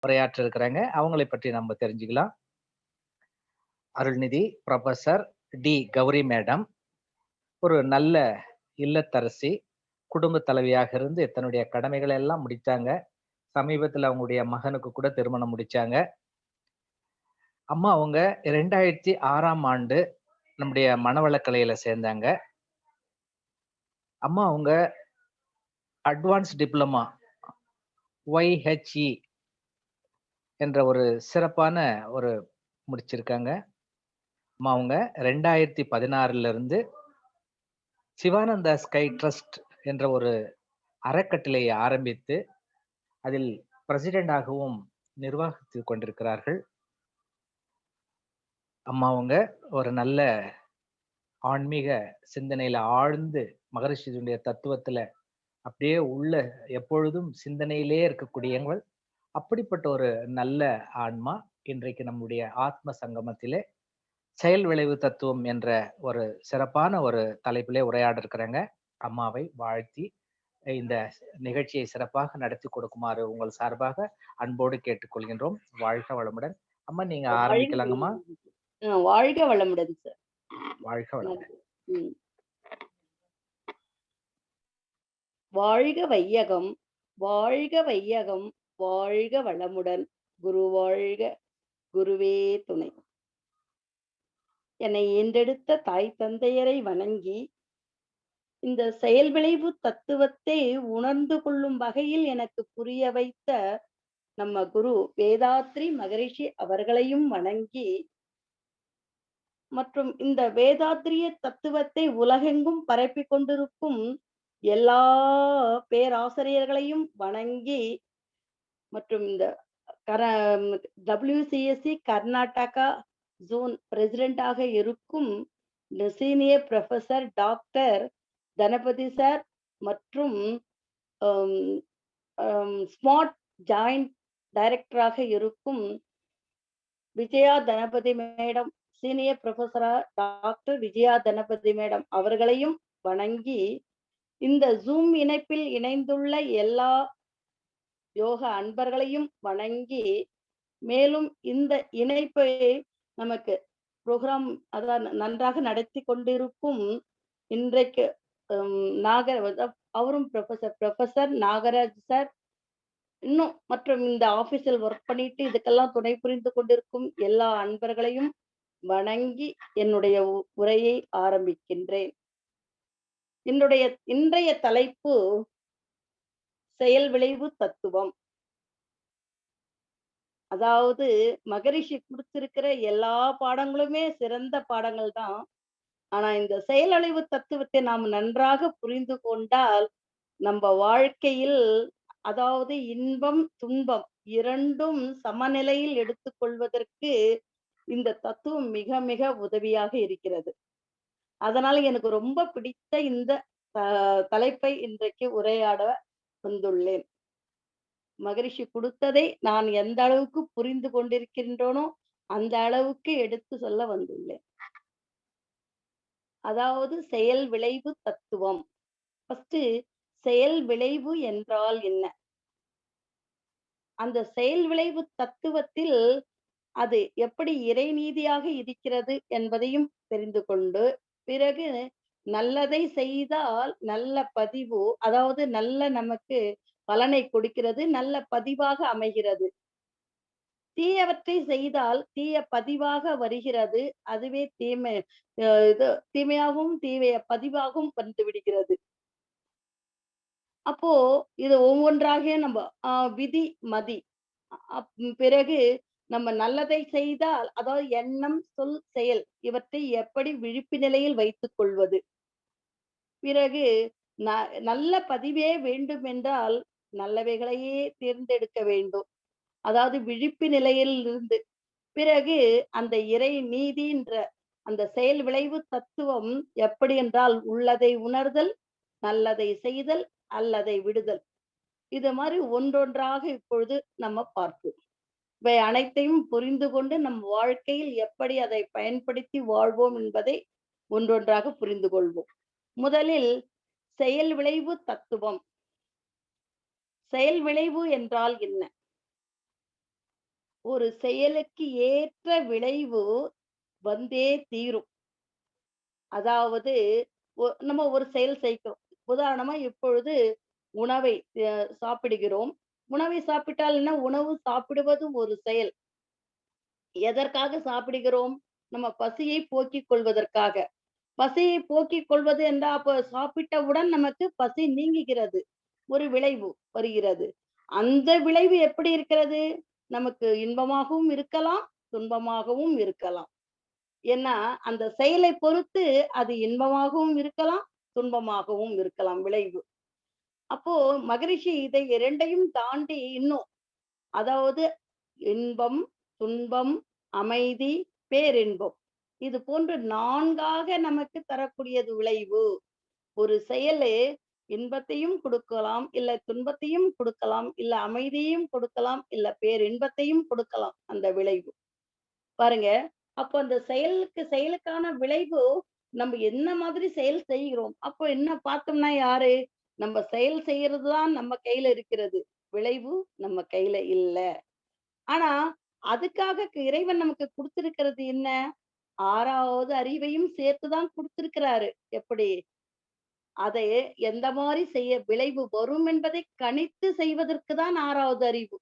உரையாற்ற இருக்கிறாங்க. அவங்களை பற்றி நம்ம தெரிஞ்சுக்கலாம். Arulnidhi professor D. Gowri madam ஒரு நல்ல இல்லத்தரசி, குடும்ப தலைவியாக இருந்து தன்னுடைய கடமைகளை எல்லாம் முடித்தாங்க. சமீபத்துல அவங்களுடைய மகனுக்கு கூட திருமணம் முடிச்சாங்க. அம்மா அவங்க 2006ஆம் ஆண்டு நம்முடைய மனவளக்கலையில சேர்ந்தாங்க. அம்மா அவங்க அட்வான்ஸ் டிப்ளமா YHE என்ற ஒரு சிறப்பான ஒரு முடிச்சிருக்காங்க. அம்மா அவங்க 2016ல இருந்து சிவானந்தா ஸ்கை ட்ரஸ்ட் என்ற ஒரு அறக்கட்டளையை ஆரம்பித்து, அதில் பிரசிடென்டாகவும் நிர்வகித்துக் கொண்டிருக்கிறார்கள். அம்மா அவங்க ஒரு நல்ல ஆன்மீக சிந்தனையில ஆழ்ந்து மகரிஷியினுடைய தத்துவத்துல அப்படியே உள்ள எப்பொழுதும் சிந்தனையிலே இருக்கக்கூடியவங்கள். அப்படிப்பட்ட ஒரு நல்ல ஆன்மா இன்றைக்கு நம்முடைய ஆத்ம சங்கமத்திலே செயல் விளைவு தத்துவம் என்ற ஒரு சிறப்பான ஒரு தலைப்பிலே உரையாட இருக்கிறாங்க. அம்மாவை வாழ்த்தி இந்த நிகழ்ச்சியை சிறப்பாக நடத்தி கொடுக்குமாறு உங்கள் சார்பாக அன்போடு கேட்டுக்கொள்கின்றோம். வாழ்க வளமுடன். அம்மா நீங்க வாழ்க ஆரம்பிக்கலாங்கம்மா. வளமுடன். வாழ்க வளமுடன் சார். வாழ்க வளமுடன். நன்றி. ம். வாழ்க வையகம், வாழ்க வையகம், வாழ்க வளமுடன். குரு வாழ்க, குருவே துணை. என்னை ஈன்றெடுத்த தாய் தந்தையரை வணங்கி, இந்த செயல் விளைவு தத்துவத்தை உணர்ந்து கொள்ளும் வகையில் எனக்கு புரிய வைத்த நம்ம குரு வேதாத்ரி மகரிஷி அவர்களையும் வணங்கி, மற்றும் இந்த வேதாத்திரிய தத்துவத்தை உலகெங்கும் பரப்பிக் கொண்டிருக்கும் எல்லா பேராசிரியர்களையும் வணங்கி, மற்றும் இந்த WCSC கர்நாடகா ஜோன் பிரசிடென்டாக இருக்கும் senior professor doctor Dhanapathi sir மற்றும் ஸ்மார்ட் ஜாயிண்ட் டைரக்டராக இருக்கும் விஜயா தனபதி மேடம், சீனியர் ப்ரொஃபசரா டாக்டர் விஜயா தனபதி மேடம் அவர்களையும் வணங்கி, இந்த ஜூம் இணைப்பில் இணைந்துள்ள எல்லா யோக அன்பர்களையும் வணங்கி, மேலும் இந்த இணைப்பை நமக்கு ப்ரோக்ராம் அதான் நன்றாக நடத்தி கொண்டிருக்கும் இன்றைக்கு அவரும் ப்ரொஃபசர் நாகராஜ் சார், இன்னும் மற்றும் இந்த ஆபீஸில் ஒர்க் பண்ணிட்டு இதுக்கெல்லாம் துணை புரிந்து கொண்டிருக்கும் எல்லா அன்பர்களையும் வணங்கி என்னுடைய உரையை ஆரம்பிக்கின்றேன். என்னுடைய இன்றைய தலைப்பு செயல் விளைவு தத்துவம். அதாவது மகரிஷி கொடுத்திருக்கிற எல்லா பாடங்களுமே சிறந்த பாடங்கள் தான். ஆனா இந்த செயலழிவு தத்துவத்தை நாம் நன்றாக புரிந்து கொண்டால் நம்ம வாழ்க்கையில், அதாவது இன்பம் துன்பம் இரண்டும் சமநிலையில் எடுத்துக்கொள்வதற்கு இந்த தத்துவம் மிக மிக உதவியாக இருக்கிறது. அதனால எனக்கு ரொம்ப பிடித்த இந்த தலைப்பை இன்றைக்கு உரையாட வந்துள்ளேன். மகரிஷி கொடுத்ததை நான் எந்த அளவுக்கு புரிந்து கொண்டிருக்கின்றோனோ அந்த அளவுக்கு எடுத்து சொல்ல வந்துள்ளேன். அதாவது செயல் விளைவு தத்துவம். ஃபர்ஸ்ட் செயல் விளைவு என்றால் என்ன? அந்த செயல் விளைவு தத்துவத்தில் அது எப்படி இறைநீதியாக இருக்கிறது என்பதையும் தெரிந்து கொண்டு, பிறகு நல்லதை செய்தால் நல்ல பதிவு, அதாவது நல்ல நமக்கு பலனை கொடுக்கிறது, நல்ல பதிவாக அமைகிறது. தீயவற்றை செய்தால் தீய பதிவாக வருகிறது, அதுவே தீமை இது தீமையாகவும் தீய பதிவாகவும் வந்து விடுகிறது. அப்போ இது ஒவ்வொன்றாக நம்ம விதி மதி பிறகு நம்ம நல்லதை செய்தால், அதாவது எண்ணம் சொல் செயல் இவற்றை எப்படி விழிப்பு நிலையில் வைத்துக் கொள்வது. பிறகு நல்ல பதிவே வேண்டும் என்றால் நல்லவைகளையே தேர்ந்தெடுக்க வேண்டும், அதாவது விழிப்பு நிலையில் இருந்து. பிறகு அந்த இறை நீதின்ற அந்த செயல் விளைவு தத்துவம் எப்படி என்றால் உள்ளதை உணர்தல், நல்லதை செய்தல், அல்லதை விடுதல். இது மாதிரி ஒன்றொன்றாக இப்பொழுது நம்ம பார்ப்போம். இவை அனைத்தையும் புரிந்து கொண்டு நம் வாழ்க்கையில் எப்படி அதை பயன்படுத்தி வாழ்வோம் என்பதை ஒன்றொன்றாக புரிந்து கொள்வோம். முதலில் செயல் விளைவு தத்துவம். செயல் விளைவு என்றால் என்ன? ஒரு செயலுக்கு ஏற்ற விளைவு வந்தே தீரும். அதாவது நம்ம ஒரு செயல் செய்கிறோம். உதாரணமா இப்பொழுது உணவை அ சாப்பிடுகிறோம். உணவை சாப்பிட்டால் என்ன? உணவு சாப்பிடுவது ஒரு செயல். எதற்காக சாப்பிடுகிறோம்? நம்ம பசியை போக்கிக் கொள்வதற்காக. பசியை போக்கிக் கொள்வது என்றால், அப்ப சாப்பிட்டவுடன் நமக்கு பசி நீங்குகிறது. ஒரு விளைவு வருகிறது. அந்த விளைவு எப்படி இருக்கிறது? நமக்கு இன்பமாகவும் இருக்கலாம், துன்பமாகவும் இருக்கலாம். ஏன்னா, அந்த செயலை பொறுத்து அது இன்பமாகவும் இருக்கலாம், துன்பமாகவும் இருக்கலாம் விளைவு. அப்போ மகரிஷி இதை 2யும் தாண்டி இன்னும், அதாவது இன்பம், துன்பம், அமைதி, பேரின்பம். இது போன்று 4ஆக நமக்கு தரக்கூடியது விளைவு. ஒரு செயலு இன்பத்தையும் கொடுக்கலாம், இல்ல துன்பத்தையும் கொடுக்கலாம், இல்ல அமைதியையும் கொடுக்கலாம், இல்ல பேரின்பத்தையும் கொடுக்கலாம் அந்த விளைவு. பாருங்க, அப்போ அந்த செயலுக்கான விளைவு நம்ம என்ன மாதிரி செயல் செய்கிறோம். அப்போ என்ன பார்த்தோம்னா யாரு? நம்ம செயல் செய்யறது தான் நம்ம கையில இருக்கிறது. விளைவு நம்ம கையில இல்ல. ஆனா, அதுக்காக இறைவன் நமக்கு குடுத்திருக்கிறது என்ன? 6வது அறிவையும் சேர்த்து தான் குடுத்திருக்கிறாரு. எப்படி? அதை எந்த மாரி விளைவு வரும் என்பதை கணித்து செய்வதற்கு தான் 6வது அறிவு.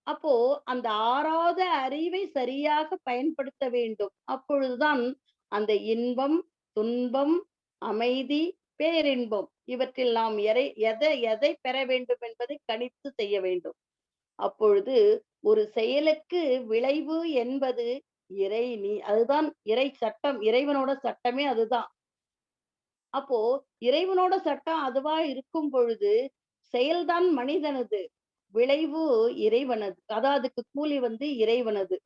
அப்போ அந்த 6வது அறிவை சரியாக பயன்படுத்த வேண்டும். அப்பொழுதுதான் அந்த இன்பம், துன்பம், அமைதி, பேரின்பம் இவற்றில் நாம் எதை எதை பெற வேண்டும் என்பதை கணித்து செய்ய வேண்டும். அப்பொழுது ஒரு செயலுக்கு விளைவு என்பது அதுதான் இறை சட்டம். இறைவனோட சட்டமே அதுதான். அப்போ இறைவனோட சட்டம் அதுவா இருக்கும் பொழுது, செயல்தான் மனிதனது. விளைவு இறைவனது. அதான் அதுக்கு கூலி இறைவனது.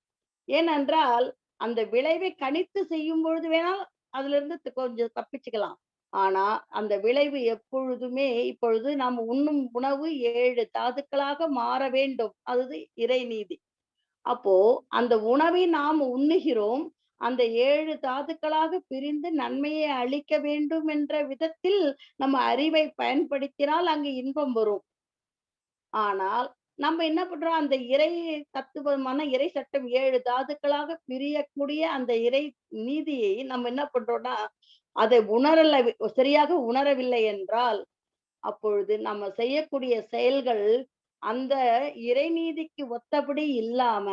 ஏனென்றால், அந்த விளைவை கணித்து செய்யும் பொழுது வேணால் அதிலிருந்து கொஞ்சம் தப்பிச்சுக்கலாம். ஆனா, அந்த விளைவு எப்பொழுதுமே இப்பொழுது நாம் உண்ணும் உணவு 7 தாதுக்களாக மாற வேண்டும். அது இறைநீதி. அப்போ அந்த உணவை நாம் உண்ணுகிறோம். அந்த 7 தாதுக்களாக பிரிந்து நன்மையை அளிக்க வேண்டும் என்ற விதத்தில் நம்ம அறிவை பயன்படுத்தினால் அங்கு இன்பம் வரும். ஆனால் நம்ம என்ன பண்றோம்? அந்த இறை தத்துவமான இறை சட்டம் 7 தாதுக்களாக பிரியக்கூடிய அந்த இறை நீதியை நம்ம என்ன பண்றோம்னா, அதை சரியாக உணரவில்லை என்றால், அப்பொழுது நம்ம செய்யக்கூடிய செயல்கள் அந்த இறைநீதிக்கு ஒத்தபடி இல்லாம,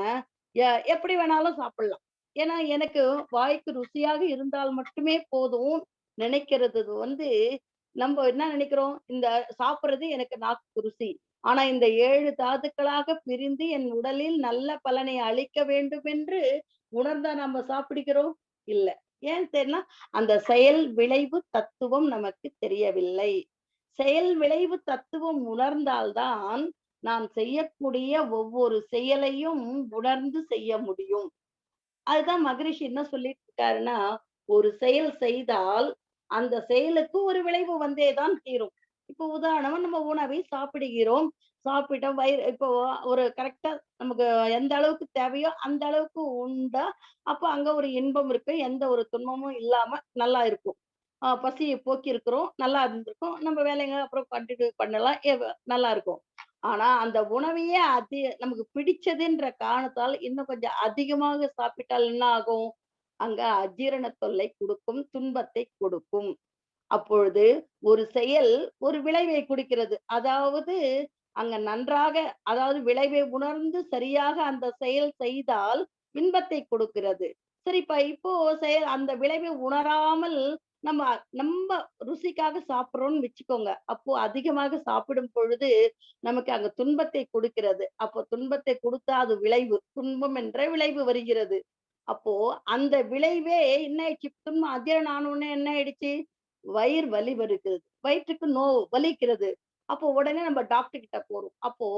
எப்படி வேணாலும் சாப்பிடலாம். ஏன்னா, எனக்கு வாய்க்கு ருசியாக இருந்தால் மட்டுமே போதும் நினைக்கிறது நம்ம என்ன நினைக்கிறோம்? இந்த சாப்பிடுறது எனக்கு நாக்குக்கு ருசி. ஆனா இந்த 7 தாதுக்களாக பிரிந்து என் உடலில் நல்ல பலனை அளிக்க வேண்டும் என்று உணர்ந்தா நம்ம சாப்பிடுகிறோம்? இல்ல. ஏன் தெரியுமா? அந்த செயல் விளைவு தத்துவம் நமக்கு தெரியவில்லை. செயல் விளைவு தத்துவம் உணர்ந்தால்தான் நாம் செய்யக்கூடிய ஒவ்வொரு செயலையும் உணர்ந்து செய்ய முடியும். அதுதான் மகரிஷி என்ன சொல்லிட்டு இருக்காருன்னா, ஒரு செயல் செய்தால் அந்த செயலுக்கு ஒரு விளைவு வந்தே தான் தீரும். இப்போ உதாரணமா நம்ம உணவை சாப்பிடுகிறோம். சாப்பிட்டோம் இப்போ ஒரு கரெக்ட்டா நமக்கு எந்த அளவுக்கு தேவையோ அந்த அளவுக்கு உண்டா, அப்ப அங்க ஒரு இன்பம் இருக்கு. எந்த ஒரு துன்பமும் இல்லாம நல்லா இருக்கும். பசிய போக்கி இருக்கிறோம். நல்லா இருந்திருக்கும். நம்ம வேலைங்க அப்புறம் கன்டின்யூ பண்ணலாம். நல்லா இருக்கும். ஆனா அந்த உணவையே நமக்கு பிடிச்சதுன்ற காரணத்தால் இன்னும் கொஞ்சம் அதிகமாக சாப்பிட்டால் என்ன ஆகும்? அங்க அஜீரண தொல்லை குடுக்கும், துன்பத்தை கொடுக்கும். அப்பொழுது ஒரு செயல் ஒரு விளைவை குடுக்கிறது. அதாவது அங்க நன்றாக, அதாவது விளைவை உணர்ந்து சரியாக அந்த செயல் செய்தால் இன்பத்தை கொடுக்கிறது. சரி, இப்போ அந்த விளைவை உணராமல் நம்ம நம்ம ருசிக்காக சாப்பிடுறோம்னு வச்சுக்கோங்க. அப்போ அதிகமாக சாப்பிடும் பொழுது நமக்கு அங்க துன்பத்தை கொடுக்கிறது. அப்போ துன்பத்தை கொடுத்தா அது விளைவு. துன்பம் என்ற விளைவு வருகிறது. அப்போ அந்த விளைவே என்ன ஆயிடுச்சு? துன்பம் அஜீரணம் ஆன உடனே என்ன ஆயிடுச்சு? வயிறு வலி வருகிறது. வயிற்றுக்கு வலிக்கிறது. அப்போ உடனே நம்ம டாக்டர் கிட்ட போறோம். அப்போ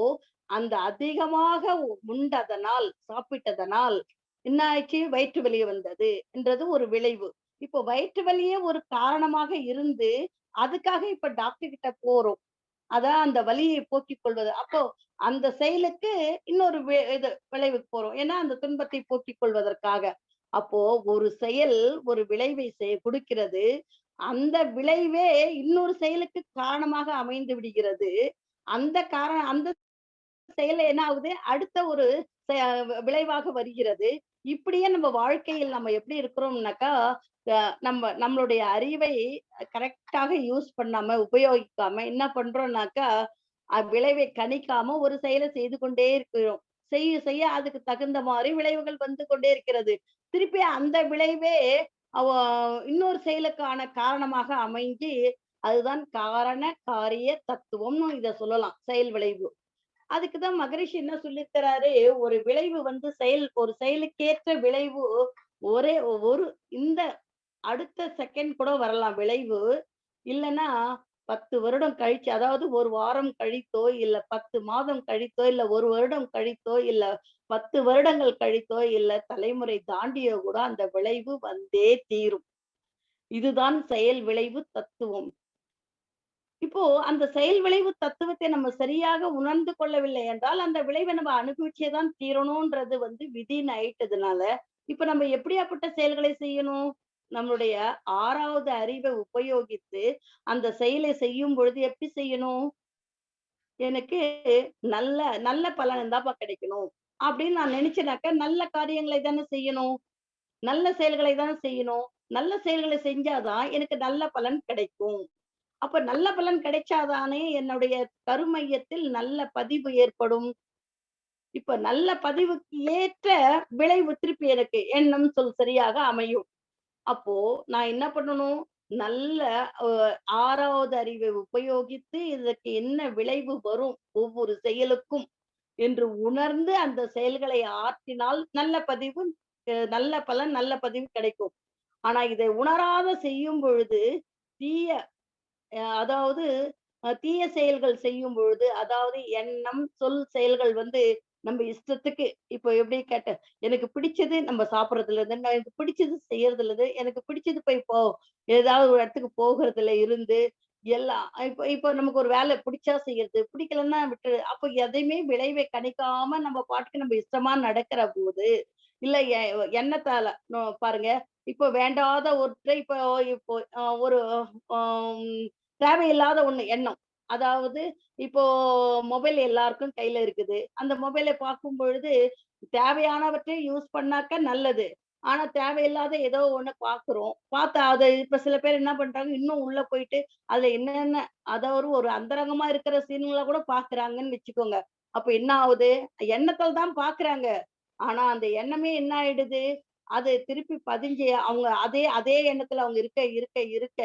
அந்த அதிகமாக உண்டதனால், சாப்பிட்டதனால் என்ன ஆயிடுச்சு? வயிற்று வலி வந்தது என்றது ஒரு விளைவு. இப்போ வயிற்று வலியே ஒரு காரணமாக இருந்து, அதுக்காக இப்ப டாக்டர் கிட்ட போறோம். அதான் அந்த வலியை போக்கிக் கொள்வது. அப்போ அந்த செயலுக்கு இன்னொரு விளைவுக்கு போறோம். ஏன்னா அந்த துன்பத்தை போக்கிக் கொள்வதற்காக. அப்போ ஒரு செயல் ஒரு விளைவை குடுக்கிறது. அந்த விளைவே இன்னொரு செயலுக்கு காரணமாக அமைந்து விடுகிறது. அந்த செயல்ல என்ன ஆகுது? அடுத்த ஒரு விளைவாக வருகிறது. இப்படியே நம்ம வாழ்க்கையில் நம்ம எப்படி இருக்கிறோம்னாக்கா, அ நம்மளுடைய அறிவை கரெக்ட்டாக யூஸ் பண்ணாம, உபயோகிக்காம என்ன பண்றோம்னாக்கா, விளைவை கணிக்காம ஒரு செயலை செய்து கொண்டே இருக்கிறோம். செய்ய செய்ய அதுக்கு தகுந்த மாரி விளைவுகள் வந்து கொண்டே இருக்கிறது. திருப்பி அந்த விளைவே அவ இன்னொரு செயலுக்கான காரணமாக அமைஞ்சு, அதுதான் காரண, காரிய தத்துவம்னு இத சொல்லலாம். செயல் விளைவு. அதுக்கு தான் மகரிஷி என்ன சொல்லித்தராரு, ஒரு விளைவு வந்து ஒரு செயலுக்கேற்ற விளைவு ஒரே ஒரு இந்த அடுத்த செகண்ட் கூட வரலாம் விளைவு. இல்லன்னா 10 வருடம் கழிச்சு, அதாவது 1 வாரம் கழித்தோ, இல்ல 10 மாதம் கழித்தோ, இல்ல 1 வருடம் கழித்தோ, இல்ல 10 வருடங்கள் கழித்தோ, இல்ல தலைமுறை தாண்டியோ கூட அந்த விளைவு வந்தே தீரும். இதுதான் செயல் விளைவு தத்துவம். இப்போ அந்த செயல் விளைவு தத்துவத்தை நம்ம சரியாக உணர்ந்து கொள்ளவில்லை என்றால், அந்த விளைவை நம்ம அனுபவிச்சே தான் தீரணும்ன்றது வந்து விதின்னு ஆயிட்டதுனால, இப்ப நம்ம எப்படியாப்பட்ட செயல்களை செய்யணும்? நம்மளுடைய 6வது அறிவை உபயோகித்து, அந்த செயலை செய்யும் பொழுது எப்படி செய்யணும்? எனக்கு நல்ல நல்ல பலன் தான்ப்பா கிடைக்கணும். அப்படின்னு நான் நினைச்சேனாக்க, நல்ல காரியங்களை தானே செய்யணும். நல்ல செயல்களை தானே செய்யணும். நல்ல செயல்களை செஞ்சா தான் எனக்கு நல்ல பலன் கிடைக்கும். அப்ப நல்ல பலன் கிடைச்சாதானே என்னுடைய கருமையத்தில் நல்ல பதிவு ஏற்படும். இப்ப நல்ல பதிவுக்கு ஏற்ற விளைவு திருப்பி எனக்கு எண்ணம் சொல் சரியாக அமையும். அப்போ நான் என்ன பண்ணணும்? நல்ல அ 6வது அறிவை உபயோகித்து இதற்கு என்ன விளைவு வரும் ஒவ்வொரு செயலுக்கும் என்று உணர்ந்து அந்த செயல்களை ஆற்றினால் நல்ல பதிவு, நல்ல பலன், நல்ல பதிவு கிடைக்கும். ஆனா இதை உணராத செய்யும் பொழுது தீய அதாவது தீய செயல்கள் செய்யும் பொழுது, அதாவது எண்ணம், சொல், செயல்கள் வந்து நம்ம இஷ்டத்துக்கு இப்போ எப்படி கேட்ட எனக்கு பிடிச்சது நம்ம சாப்பிடுறதுல இருந்து, எனக்கு பிடிச்சது செய்யறதுல இருந்து, எனக்கு பிடிச்சது போய் ஏதாவது ஒரு இடத்துக்கு போகிறதுல இருந்து, எல்லாம் இப்போ இப்போ நமக்கு ஒரு வேலை பிடிச்சா செய்யறது, பிடிக்கலன்னா விட்டு அப்போ எதையுமே விளைவை கணிக்காம நம்ம பாட்டுக்கு நம்ம இஷ்டமா நடக்கிற போது, இல்ல எண்ணத்தால பாருங்க, இப்போ வேண்டாத ஒற்றை இப்போ இப்போ ஒரு ஆம் தேவையில்லாத ஒண்ணு எண்ணம். அதாவது இப்போ மொபைல் எல்லாருக்கும் கையில இருக்குது. அந்த மொபைல பார்க்கும் பொழுது தேவையானவற்றை யூஸ் பண்ணாக்க நல்லது. ஆனா தேவையில்லாத ஏதோ ஒண்ணு பார்க்குறோம். பார்த்தா அது இப்ப சில பேர் என்ன பண்றாங்க, இன்னும் உள்ள போயிட்டு அதுல என்னென்ன அதாவது ஒரு அந்தரங்கமா இருக்கிற சீன்கள கூட பார்க்குறாங்கன்னு வச்சுக்கோங்க. அப்ப என்ன ஆவுது? எண்ணத்துல தான் பார்க்குறாங்க. ஆனா அந்த எண்ணமே என்ன ஆயிடுது? அது திருப்பி பதிஞ்சு அவங்க அதே அதே எண்ணத்துல அவங்க இருக்க இருக்க இருக்க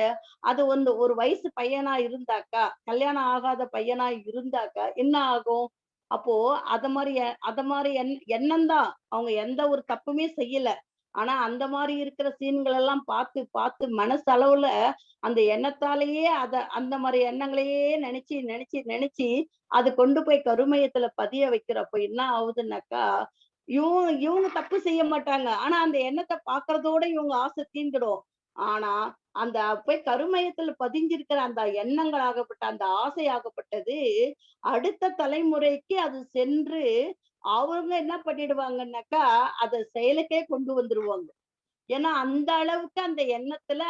அது வந்து ஒரு வயசு பையனா இருந்தாக்கா, கல்யாணம் ஆகாத பையனா இருந்தாக்கா என்ன ஆகும்? அப்போ அத மாரி எண்ணம் தான். அவங்க எந்த ஒரு தப்புமே செய்யல. ஆனா அந்த மாரி இருக்கிற சீன்கள் எல்லாம் பார்த்து பார்த்து மனசளவுல அந்த எண்ணத்தாலேயே அந்த மாரி எண்ணங்களையே நெனச்சு நெனச்சு நெனச்சு அது கொண்டு போய் கருமையத்துல பதிய வைக்கிறப்போ என்ன ஆகுதுன்னாக்கா, இவங்க தப்பு செய்ய மாட்டாங்க. ஆனா அந்த எண்ணத்த பார்க்கறதோட இவங்க ஆசை தீந்துடும். ஆனா அந்த போய் கருமையத்துல பதிஞ்சிருக்கிற அந்த எண்ணங்கள் ஆகப்பட்ட அந்த ஆசையாகப்பட்டது அடுத்த தலைமுறைக்கு அது சென்று அவங்க என்ன பண்ணிடுவாங்கன்னாக்கா அத செயலுக்கே கொண்டு வந்துருவாங்க. ஏன்னா அந்த அளவுக்கு அந்த எண்ணத்துல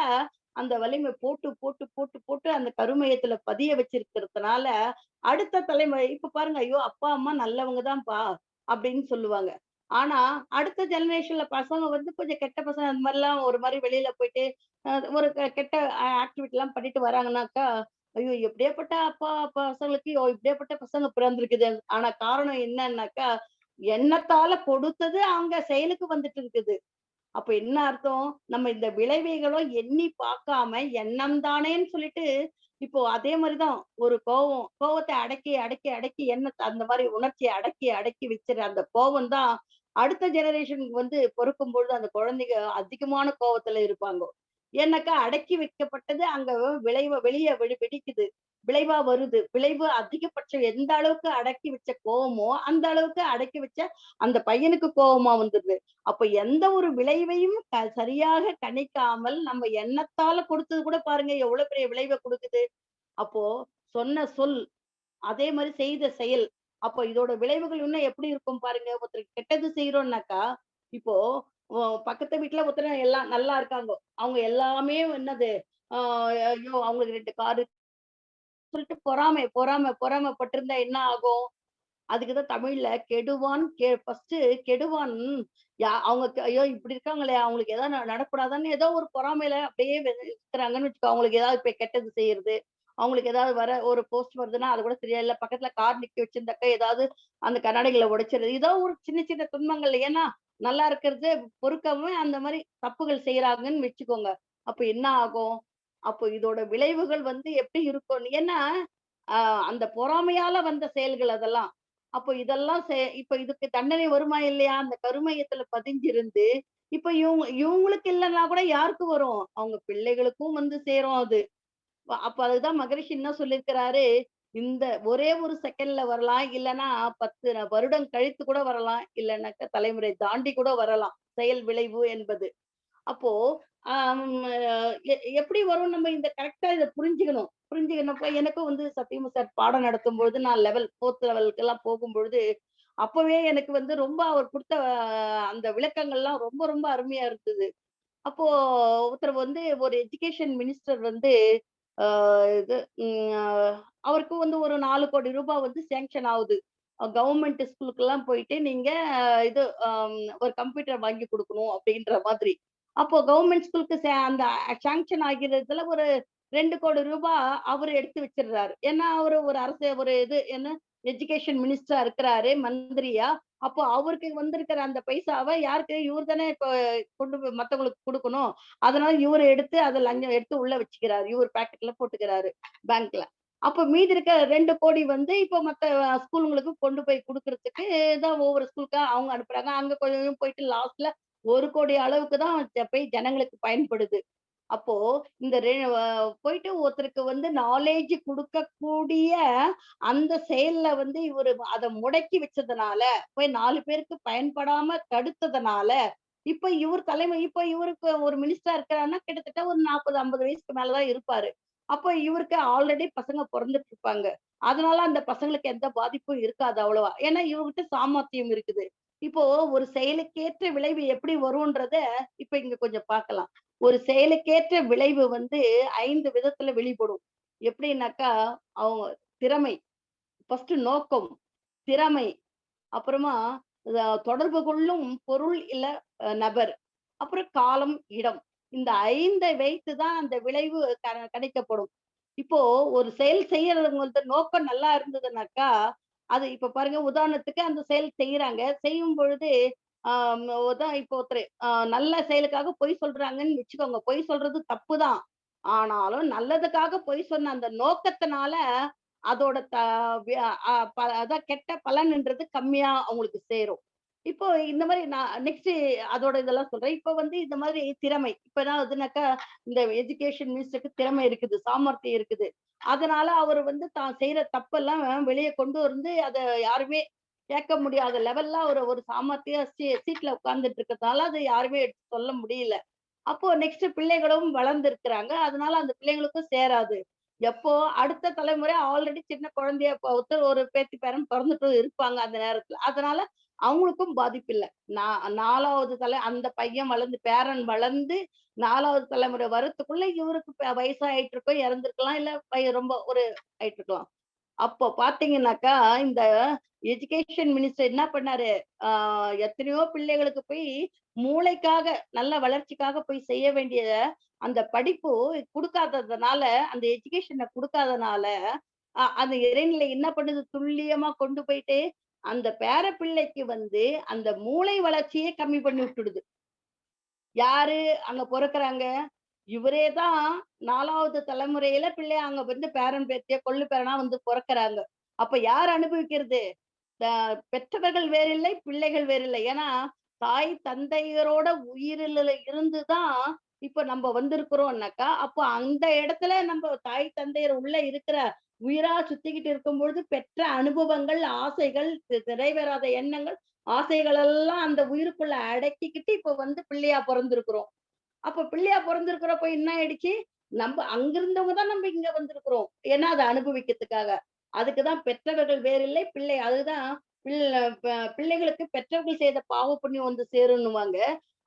அந்த வலிமை போட்டு போட்டு போட்டு போட்டு அந்த கருமையத்துல பதிய வச்சிருக்கிறதுனால அடுத்த தலைமுறை இப்ப பாருங்க, ஐயோ அப்பா அம்மா நல்லவங்க தான்ப்பா அப்படின்னு சொல்லுவாங்க. ஆனா அடுத்த ஜெனரேஷன்ல பசங்க வந்து கொஞ்சம் கெட்ட பசங்க அந்த மாதிரிலாம் ஒரு மாதிரி வெளியில போயிட்டு ஒரு கெட்ட ஆக்டிவிட்டி எல்லாம் பண்ணிட்டு வராங்கன்னாக்கா, ஐயோ எப்படியாப்பட்ட அப்பா பசங்களுக்கு இப்படியாப்பட்ட பசங்க பிறந்திருக்குது. ஆனா காரணம் என்னன்னாக்கா எண்ணத்தால கொடுத்தது அங்க செயலுக்கு வந்துட்டு இருக்குது. அப்ப என்ன அர்த்தம்? நம்ம இந்த விளைவுகளும் எண்ணி பார்க்காம எண்ணம் தானேன்னு சொல்லிட்டு, இப்போ அதே மாரிதான் ஒரு கோவத்த அடக்கி, அடக்கி, அடக்கி எண்ணத்த அந்த மாரி உணர்ச்சிய அடக்கி, அடக்கி வச்சுற அந்த கோவம் தான் அடுத்த ஜெனரேஷனுக்கு வந்து பொறுக்கும்பொழுது அந்த குழந்தைங்க அதிகமான கோவத்துல இருப்பாங்க. ஏன்னாக்கா அடக்கி வைக்கப்பட்டது அங்க வெளிய வெடிக்குது. விளைவா வருது. விளைவு அதிகபட்சம் எந்த அளவுக்கு அடக்கி வச்ச கோவமோ, அந்த அளவுக்கு அடக்கி வச்ச அந்த பையனுக்கு கோவமா வந்துருது. அப்ப எந்த ஒரு விளைவையும் சரியாக கணிக்காமல் நம்ம எண்ணத்தால கொடுத்தது கூட பாருங்க எவ்வளவு பெரிய விளைவை கொடுக்குது. அப்போ சொன்ன சொல், அதே மாரி செய்த செயல். அப்போ இதோட விளைவுகள் இன்னும் எப்படி இருக்கும் பாருங்க. ஒருத்தருக்கு கெட்டது செய்றோம்னாக்கா, இப்போ பக்கத்து வீட்ல ஒருத்தர் எல்லாம் நல்லா இருக்காங்க. அவங்க எல்லாமே என்னது, ஆ ஐயோ! அவங்களுக்கு 2 காரு சொல்லிட்டு பொறாமை பட்டிருந்தா என்ன ஆகும்? அதுக்குதான் தமிழ்ல கெடுவான் ஃபர்ஸ்ட் கெடுவான். அவங்க ஐயோ இப்படி இருக்காங்களே, அவங்களுக்கு ஏதாவது நடக்கூடாதான்னு ஏதோ ஒரு பொறாமையில அப்படியே இருக்கிறாங்கன்னு வச்சுக்கோ. அவங்களுக்கு ஏதாவது இப்ப கெட்டது செய்யறது, அவங்களுக்கு ஏதாவது வர ஒரு போஸ்ட் வருதுன்னா அது கூட சரியா இல்ல, பக்கத்துல கார் நிக்க வச்சிருந்தாக்க ஏதாவது அந்த கண்ணாடிகளை உடைச்சிருது, ஏதோ ஒரு சின்ன சின்ன துன்பங்கள். ஏன்னா நல்லா இருக்கிறது பொறுக்காம அந்த மாதிரி தப்புகள் செய்யறாங்கன்னு வச்சுக்கோங்க. அப்ப என்ன ஆகும்? அப்போ இதோட விளைவுகள் வந்து எப்படி இருக்கும்? ஏன்னா அந்த பொறாமையால வந்த செயல்கள் அதெல்லாம். அப்போ இதெல்லாம் இப்ப இதுக்கு தண்டனை வருமா இல்லையா? அந்த கருமையத்துல பதிஞ்சிருந்து, இப்ப இவங்களுக்கு இல்லன்னா கூட யாருக்கு வரும்? அவங்க பிள்ளைகளுக்கும் வந்து சேரும் அது. அப்ப அதுதான் மகரிஷி என்ன சொல்லியிருக்கிறாரு, இந்த ஒரே ஒரு செகண்ட்ல வரலாம். இல்லன்னா 10 வருடம் கழித்து கூட வரலாம். இல்லன்னாக்க தலைமுறை தாண்டி கூட வரலாம். செயல் விளைவு என்பது. அப்போ ஆம், எப்படி வரும்? நம்ம இந்த கரெக்டா இத புரிஞ்சுக்கணும். புரிஞ்சுக்கணும்ப்ப எனக்கும் வந்து சத்தியமு சார் பாடம் நடத்தும்பொழுது நான் லெவல் 4த் லெவலுக்கெல்லாம் போகும்பொழுது, அப்பவே எனக்கு வந்து ரொம்ப அவர் குடுத்த அந்த விளக்கங்கள்லாம் ரொம்ப ரொம்ப அருமையா இருந்தது. அப்போ ஒருத்தர் வந்து ஒரு எஜுகேஷன் மினிஸ்டர் வந்து ஆ இது ம் அ அவருக்கு வந்து ஒரு 4,00,00,000 வந்து சேங்ஷன் ஆவுது. கவர்ன்மென்ட் ஸ்கூலுக்கெல்லாம் போயிட்டு நீங்க இது ஒரு கம்ப்யூட்டர் வாங்கி குடுக்கணும் அப்படின்ற மாதிரி. அப்போ கவர்ன்மென்ட் ஸ்கூலுக்கு அந்த சாங்ஷன் ஆகிறதுல ஒரு ரூ. 2,00,00,000 அவரு எடுத்து வச்சிடுறாரு. ஏன்னா அவரு ஒரு அரசு ஒரு இது என்ன எஜுகேஷன் மினிஸ்டரா இருக்கிறாரு, மந்திரியா. அப்போ அவருக்கு வந்திருக்கிற அந்த பைசாவ யாருக்கு? இவரு தானே இப்ப கொண்டு போய் மத்தவங்களுக்கு குடுக்கணும். அதனால இவரு எடுத்து அத லஞ்சம் எடுத்து உள்ள வச்சுக்கிறாரு. இவரு பாக்கெட்ல போட்டுக்கிறாரு பேங்க்ல. அப்ப மீதி இருக்க 2,00,00,000 வந்து இப்ப மத்த ஸ்கூலுங்களுக்கு கொண்டு போய் குடுக்குறதுக்கு தான் ஒவ்வொரு ஸ்கூலுக்கா அவங்க அனுப்புறாங்க. அங்க கொஞ்சம் போயிட்டு லாஸ்ட்ல 1,00,00,000 அளவுக்கு தான் போய் ஜனங்களுக்கு பயன்படுது. அப்போ இந்த போயிட்டு ஒருத்தருக்கு வந்து நாலேட்ஜ் குடுக்கக்கூடிய அந்த செயல்ல வந்து இவரு அத முடக்கி வச்சதுனால, போய் 4 பேருக்கு பயன்படாம தடுத்ததுனால, இப்ப இவருக்கு ஒரு மினிஸ்டரா இருக்கிறாருன்னா, கிட்டத்தட்ட ஒரு 40, 50 வயசுக்கு மேல தான் இருப்பாரு. அப்ப இவருக்கு ஆல்ரெடி பசங்க பொறந்துட்டு இருப்பாங்க. அதனால அந்த பசங்களுக்கு எந்த பாதிப்பும் இருக்காது அவ்வளவா. ஏன்னா இவர்கிட்ட சாமர்த்தியம் இருக்குது. இப்போ ஒரு செயலுக்கேற்ற விளைவு எப்படி வரும்ன்றத இப்ப இங்க கொஞ்சம் பார்க்கலாம். ஒரு செயலுக்கேற்ற விளைவு வந்து 5 விதத்துல வெளிப்படும். எப்படின்னாக்கா, அவங்க திறமை, ஃபர்ஸ்ட் நோக்கம், திறமை, அப்புறமா தொடர்பு கொள்ளும் பொருள் இல்ல நபர், அப்புறம் காலம், இடம். இந்த 5 வைத்து தான் அந்த விளைவு கணிக்கப்படும். இப்போ ஒரு செயல் செய்யறவங்களது நோக்கம் நல்லா இருந்ததுனாக்கா, அது இப்ப பாருங்க உதாரணத்துக்கு அந்த செயல் செய்யறாங்க. செய்யும் பொழுது இப்போ ஒருத்தரு நல்ல செயலுக்காக பொய் சொல்றாங்கன்னு வச்சுக்கோங்க. பொய் சொல்றது தப்பு தான். ஆனாலும் நல்லதுக்காக பொய் சொன்ன அந்த நோக்கத்தினால அதோட த வி அ ப அதான் கெட்ட பலன்ன்றது கம்மியா அவங்களுக்கு சேரும். இப்போ இந்த மாரி நான் நெக்ஸ்ட் அதோட இதெல்லாம் சொல்றேன். இப்ப வந்து இந்த மாதிரி திறமை. இப்ப என்ன ஆகுதுனாக்கா, இந்த எஜுகேஷன் மினிஸ்டருக்கு திறமை இருக்குது, சாமர்த்தியம் இருக்குது. அதனால அவரு வந்து தான் செய்யற தப்பெல்லாம் வெளிய கொண்டு வந்து அத யாருமே கேட்க முடியாத லெவல்ல அவரு ஒரு சாமர்த்தியா சீட்ல உட்கார்ந்துட்டு இருக்கிறதுனால, அத யாருமே எடுத்து சொல்ல முடியல. அப்போ நெக்ஸ்ட் பிள்ளைகளும் வளர்ந்திருக்கிறாங்க. அதனால அந்த பிள்ளைங்களுக்கும் சேராது. எப்போ அடுத்த தலைமுறை ஆல்ரெடி சின்ன குழந்தையா ஒருத்தர் ஒரு பேத்தி, பேரன் பொறந்துட்டு இருப்பாங்க அந்த நேரத்துல. அதனால அவங்களுக்கும் பாதிப்பு இல்ல. 4வது அந்த பையன் வளர்ந்து பேரன் வளர்ந்து 4வது தலைமுறை வரத்துக்குள்ள இவருக்கு வயசாயிட்டு இருக்கும், இறந்திருக்கலாம். இல்ல ரொம்ப ஒரு ஆயிட்டு இருக்கலாம். அப்போ பார்த்தீங்கன்னாக்கா, இந்த எஜுகேஷன் மினிஸ்டர் என்ன பண்ணாரு, ஆ எத்தனையோ பிள்ளைகளுக்கு போய் மூளைக்காக, நல்ல வளர்ச்சிக்காக போய் செய்ய வேண்டிய அந்த படிப்பு குடுக்காததுனால, அந்த எஜுகேஷன குடுக்காதனால, அந்த இறைநிலை என்ன பண்ணுது, துல்லியமா கொண்டு போயிட்டு, அந்த பேரப்பிள்ளைக்கு வந்து அந்த மூளை வளர்ச்சியே கம்மி பண்ணி விட்டுடுது. யாரு அங்க பொறக்குறாங்க? இவரே தான் 4வது தலைமுறையில பிள்ளைய அங்க வந்து பேரன், பேத்தியா, கொள்ளு பேரனா வந்து பொறக்குறாங்க. அப்ப யார் அனுபவிக்கிறது? த பெற்றவர்கள் வேறில்லை, பிள்ளைகள் வேறில்லை. ஏன்னா, தாய் தந்தையரோட உயிரில இருந்து தான் இப்ப நம்ப வந்திருக்கிறோம்னாக்கா, அப்போ அந்த இடத்துல நம்ப தாய் தந்தையர் உள்ள இருக்கிற உயிரா சுத்திக்கிட்டு இருக்கும்பொழுது பெற்ற அனுபவங்கள், ஆசைகள், நிறைவேறாத எண்ணங்கள், ஆசைகள் எல்லாம் அந்த உயிருக்குள்ள அடக்கிக்கிட்டு இப்ப வந்து பிள்ளையா பொறந்திருக்கிறோம். அப்ப பிள்ளையா பொறந்திருக்கிறப்ப என்ன ஆயிடுச்சு? அங்கிருந்தவங்க தான் நம்ம இங்க வந்திருக்கிறோம். ஏன்னா அத அனுபவிக்கிறதுக்காக. அதுக்கு தான் பெற்றவர்கள் வேறில்லை, பிள்ளை அதுதான் பிள்ளைகளுக்கு பெற்றவர்கள் செய்த பாவ புண்ணியம் வந்து சேருன்னுவாங்க.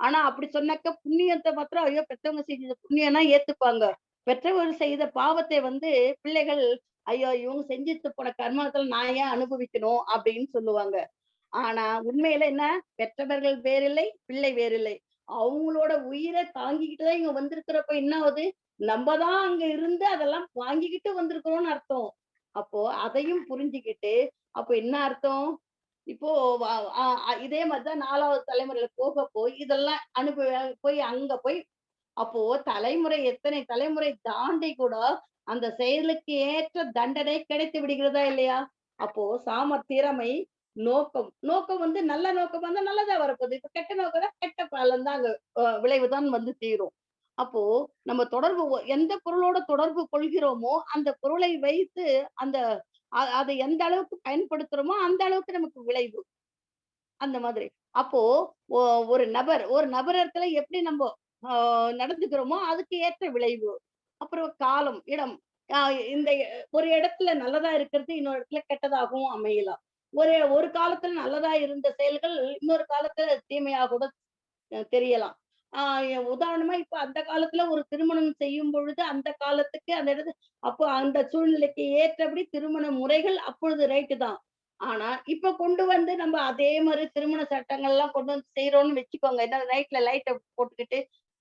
ஆனா அப்படி சொன்னாக்க புண்ணியத்த மாத்திரம் ஐயோ! பெத்தவங்க செஞ்சது புண்ணியம்னா ஏத்துப்பாங்க. பெற்றவர்கள் செய்த பாவத்தை வந்து பிள்ளைகள் ஐயோ இவங்க செஞ்சுட்டு போன கர்மத்துல நான் ஏன் அனுபவிக்கணும் அப்படின்னு சொல்லுவாங்க. ஆனா உண்மையில என்ன, பெற்றவர்கள் வேறில்லை, பிள்ளை வேறில்லை. அவங்களோட உயிரை தாங்கிக்கிட்டு தான் இங்க வந்திருக்கிறப்ப என்ன ஆகுது? நம்ம தான் அங்க இருந்து அதெல்லாம் வாங்கிக்கிட்டு வந்திருக்கிறோம்னு அர்த்தம். அப்போ அதையும் புரிஞ்சுக்கிட்டு, அப்ப என்ன அர்த்தம்? இப்போ வ அ அ இதே மாரி தான் 4வது தலைமுறையில போய் இதெல்லாம் போய் அங்க போய் அப்போ தலைமுறை எத்தனை தலைமுறை தாண்டி கூட அந்த செயலுக்கு ஏற்ற தண்டனை கிடைத்து விடுகிறதா இல்லையா? அப்போ திறமை, நோக்கம் வந்து நல்ல நோக்கமா இருந்தா நல்லதா வரப்போகுது. இப்ப கெட்ட நோக்கம் தான் கெட்ட பலன் தான் அங்க விளைவு தான் வந்து தீரும். அப்போ நம்ம எந்த பொருளோட தொடர்பு கொள்கிறோமோ, அந்த பொருளை வைத்து அந்த அத எந்த அளவுக்கு பயன்படுத்துறோமோ, அந்த அளவுக்கு நமக்கு விளைவு. அந்த மாதிரி. அப்போ ஒ ஒரு நபர் இடத்துல எப்படி நம்ப ஆ நடந்துக்கிறோமோ, அதுக்கு ஏற்ற விளைவு. அப்புறம் காலம், இடம். அ இந்த ஒரு இடத்துல நல்லதா இருக்கிறது, இன்னொரு இடத்துல கெட்டதாகவும் அமையலாம். ஒரு காலத்துல நல்லதா இருந்த செயல்கள், இன்னொரு காலத்துல தீமையா கூட தெரியலாம். ஆ உதாரணமா இப்ப அந்த காலத்துல ஒரு திருமணம் செய்யும் பொழுது, அந்த காலத்துக்கு அந்த அப்போ அந்த சூழ்நிலைக்கு ஏற்றபடி திருமண முறைகள் அப்பொழுது ரைட்டு தான். ஆனா, இப்ப கொண்டு வந்து நம்ம அதே மாரி திருமண சட்டங்கள்லாம் கொண்டு வந்து செய்றோம்னு வச்சுக்கோங்க. என்ன நைட்ல லைட்ட போட்டுக்கிட்டு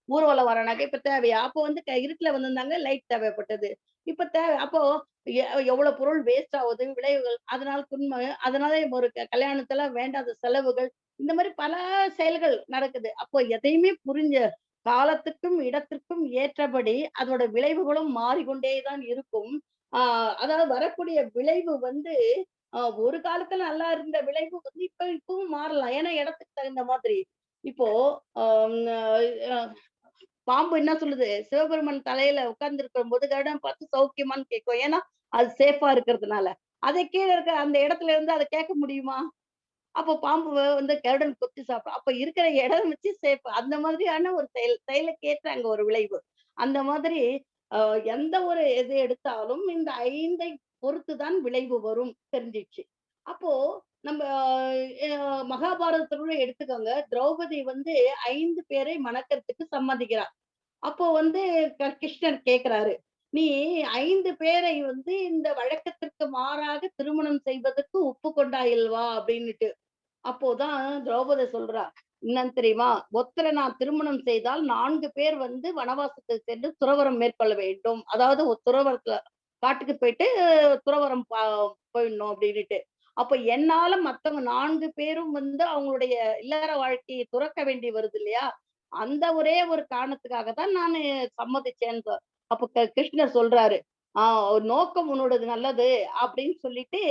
ஊர்வலம் வர்றனாக்க இப்ப தேவையா? அப்போ வந்து இருட்டுல வந்திருந்தாங்க, லைட் தேவைப்பட்டது. இப்ப அப்போ எ எவ்வளவு பொருள் வேஸ்ட் ஆவுது, விளைவுகள், அதனால அதனால ஒரு கல்யாணத்துல வேண்டாத செலவுகள், இந்த மாரி பல செயல்கள் நடக்குது. அப்போ எதையுமே காலத்துக்கும், இடத்திற்கும் ஏற்றபடி அதோட விளைவுகளும் மாறிக்கொண்டே தான் இருக்கும். ஆ அதாவது வரக்கூடிய விளைவு வந்து ஒரு காலத்துல நல்லா இருந்த விளைவு வந்து இப்பவும் மாறலாம். ஏன்னா இடத்துக்கு தகுந்த மாதிரி. இப்போ அம் அ பாம்பு என்ன சொல்லுது? சிவபெருமான் தலையில உட்கார்ந்திருக்கும்போது கருடன் பார்த்து சௌக்கியமான்னு கேட்கும். ஏன்னா, அது சேஃபா இருக்கிறதுனால. அதை கீழ இருக்க அந்த இடத்துல இருந்து அத கேட்க முடியுமா? அப்போ பாம்பு வந்து கருடன் கொத்தி சாப்பிடும். அப்ப இருக்கிற இடம் வச்சு சேஃப். அந்த மாதிரியான ஒரு செயலுக்கு ஏற்ற அங்க ஒரு விளைவு. அந்த மாதிரி அ எந்த ஒரு இது எடுத்தாலும் இந்த 5ஐ பொறுத்து தான் விளைவு வரும் தெரிஞ்சிடுச்சு. அப்போ நம்ம மகாபாரதத்துல எடுத்துக்கோங்க. திரௌபதி வந்து 5 பேரை மணக்கறதுக்கு சம்மதிக்கிறா. அப்போ வந்து கிருஷ்ணர் கேட்கிறாரு. "நீ 5 பேரை வந்து இந்த வழக்கத்திற்கு மாறாக திருமணம் செய்வதற்கு ஒப்புக்கொண்டாயல்வா?" அப்படின்னுட்டு. அப்போதான் திரௌபதி சொல்றா. என்னன்னு தெரியுமா? ஒருத்தர நான் திருமணம் செய்தால் 4 பேர் வந்து வனவாசத்துக்கு சென்று துறவறம் மேற்கொள்ள வேண்டும். அதாவது ஒரு துறவரத்துல காட்டுக்கு போயிட்டு துறவரம் போயிடணும் அப்படின்னுட்டு. அப்ப என்னால மத்தவங்க 4 பேரும் வந்து அவங்களுடைய இல்லற வாழ்க்கையை துறக்க வேண்டி வருது இல்லையா? அந்த ஒரே ஒரு காரணத்துக்காக தான் நானு சம்மதிச்சேன்னு. அப்ப கிருஷ்ணர் சொல்றாரு. "ஆ நோக்கம் உன்னோடது நல்லது" அப்படின்னு சொல்லிட்டு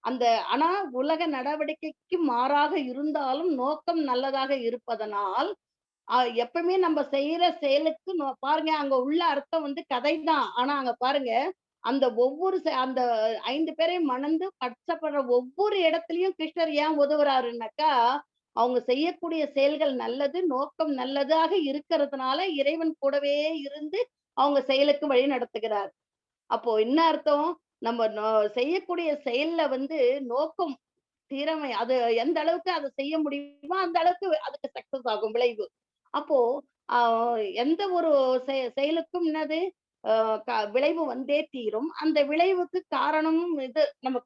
அந்த ஆனா உலக நடவடிக்கைக்கு மாறாக இருந்தாலும் நோக்கம் நல்லதாக இருப்பதனால், எப்பவுமே நம்ம செய்யற செயலுக்கு பாருங்க அங்க உள்ள அர்த்தம் வந்து கதை தான். ஆனா அங்க பாருங்க, அந்த ஒவ்வொரு அந்த 5 பேரையும் மணந்து கஷ்டப்படுற ஒவ்வொரு இடத்துலயும் கிருஷ்ணர் ஏன் உதவுறாருன்னாக்கா, அவங்க செய்யக்கூடிய செயல்கள் நல்லது, நோக்கம் நல்லதாக இருக்கிறதுனால இறைவன் கூடவே இருந்து அவங்க செயலுக்கு வழி நடத்துகிறார். அப்போ என்ன அர்த்தம்? நம்ம செய்யக்கூடிய செயல்ல வந்து நோக்கம், திறமை அது எந்த அளவுக்கு அத செய்ய முடியுமோ, அந்த அளவுக்கு அதுக்கு சக்சஸ் ஆகும் விளைவு. அப்போ அ எந்த ஒரு செயலுக்கும் என்னது அ விளைவு வந்தே தீரும். அந்த விளைவுக்கு காரணமும் இது நம்ம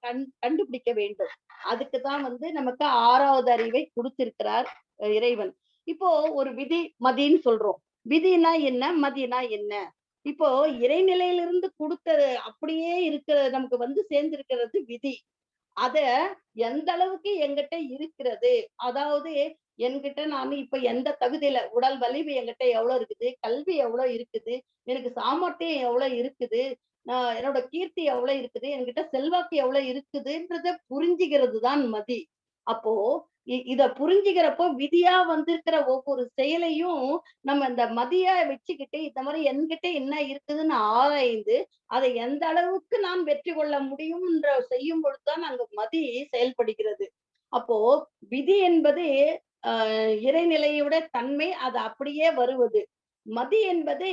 கண்டுபிடிக்க வேண்டும். அதுக்கு தான் வந்து நமக்கு 6வது அறிவை குடுத்திருக்கிறார் இறைவன். இப்போ ஒரு விதி, மதின்னு சொல்றோம். விதினா என்ன? மதினா என்ன? இப்போ இறைநிலையிலிருந்து குடுத்தது அப்படியே நமக்கு வந்து சேர்ந்திருக்கிறது விதி. அத எந்த அளவுக்கு என்கிட்ட இருக்கிறது. அதாவது என்கிட்ட நானு இப்ப எந்த தகுதியில உடல் வலிமை என்கிட்ட எவ்வளவு இருக்குது, கல்வி எவ்வளவு இருக்குது, எனக்கு சாமர்த்தியம் எவ்வளவு இருக்குது, என்னோட கீர்த்தி எவ்வளவு இருக்குது, என்கிட்ட செல்வாக்கு எவ்வளவு இருக்குதுன்றத புரிஞ்சுகிறது தான் மதி. அப்போ இத புரிஞ்சுக்கிறப்போ விதியா வந்திருக்கிற ஒவ்வொரு செயலையும் நம்ம இந்த மதிய வச்சுக்கிட்டு இந்த மாதிரி என்கிட்ட என்ன இருக்குதுன்னு ஆராய்ந்து அதை எந்த அளவுக்கு நான் வெற்றி கொள்ள முடியும்ன்ற செய்யும் பொழுதுதான் அங்க மதி செயல்படுகிறது. அப்போ விதி என்பது இறைநிலையோட தன்மை அது அப்படியே வருவது. மதி என்பது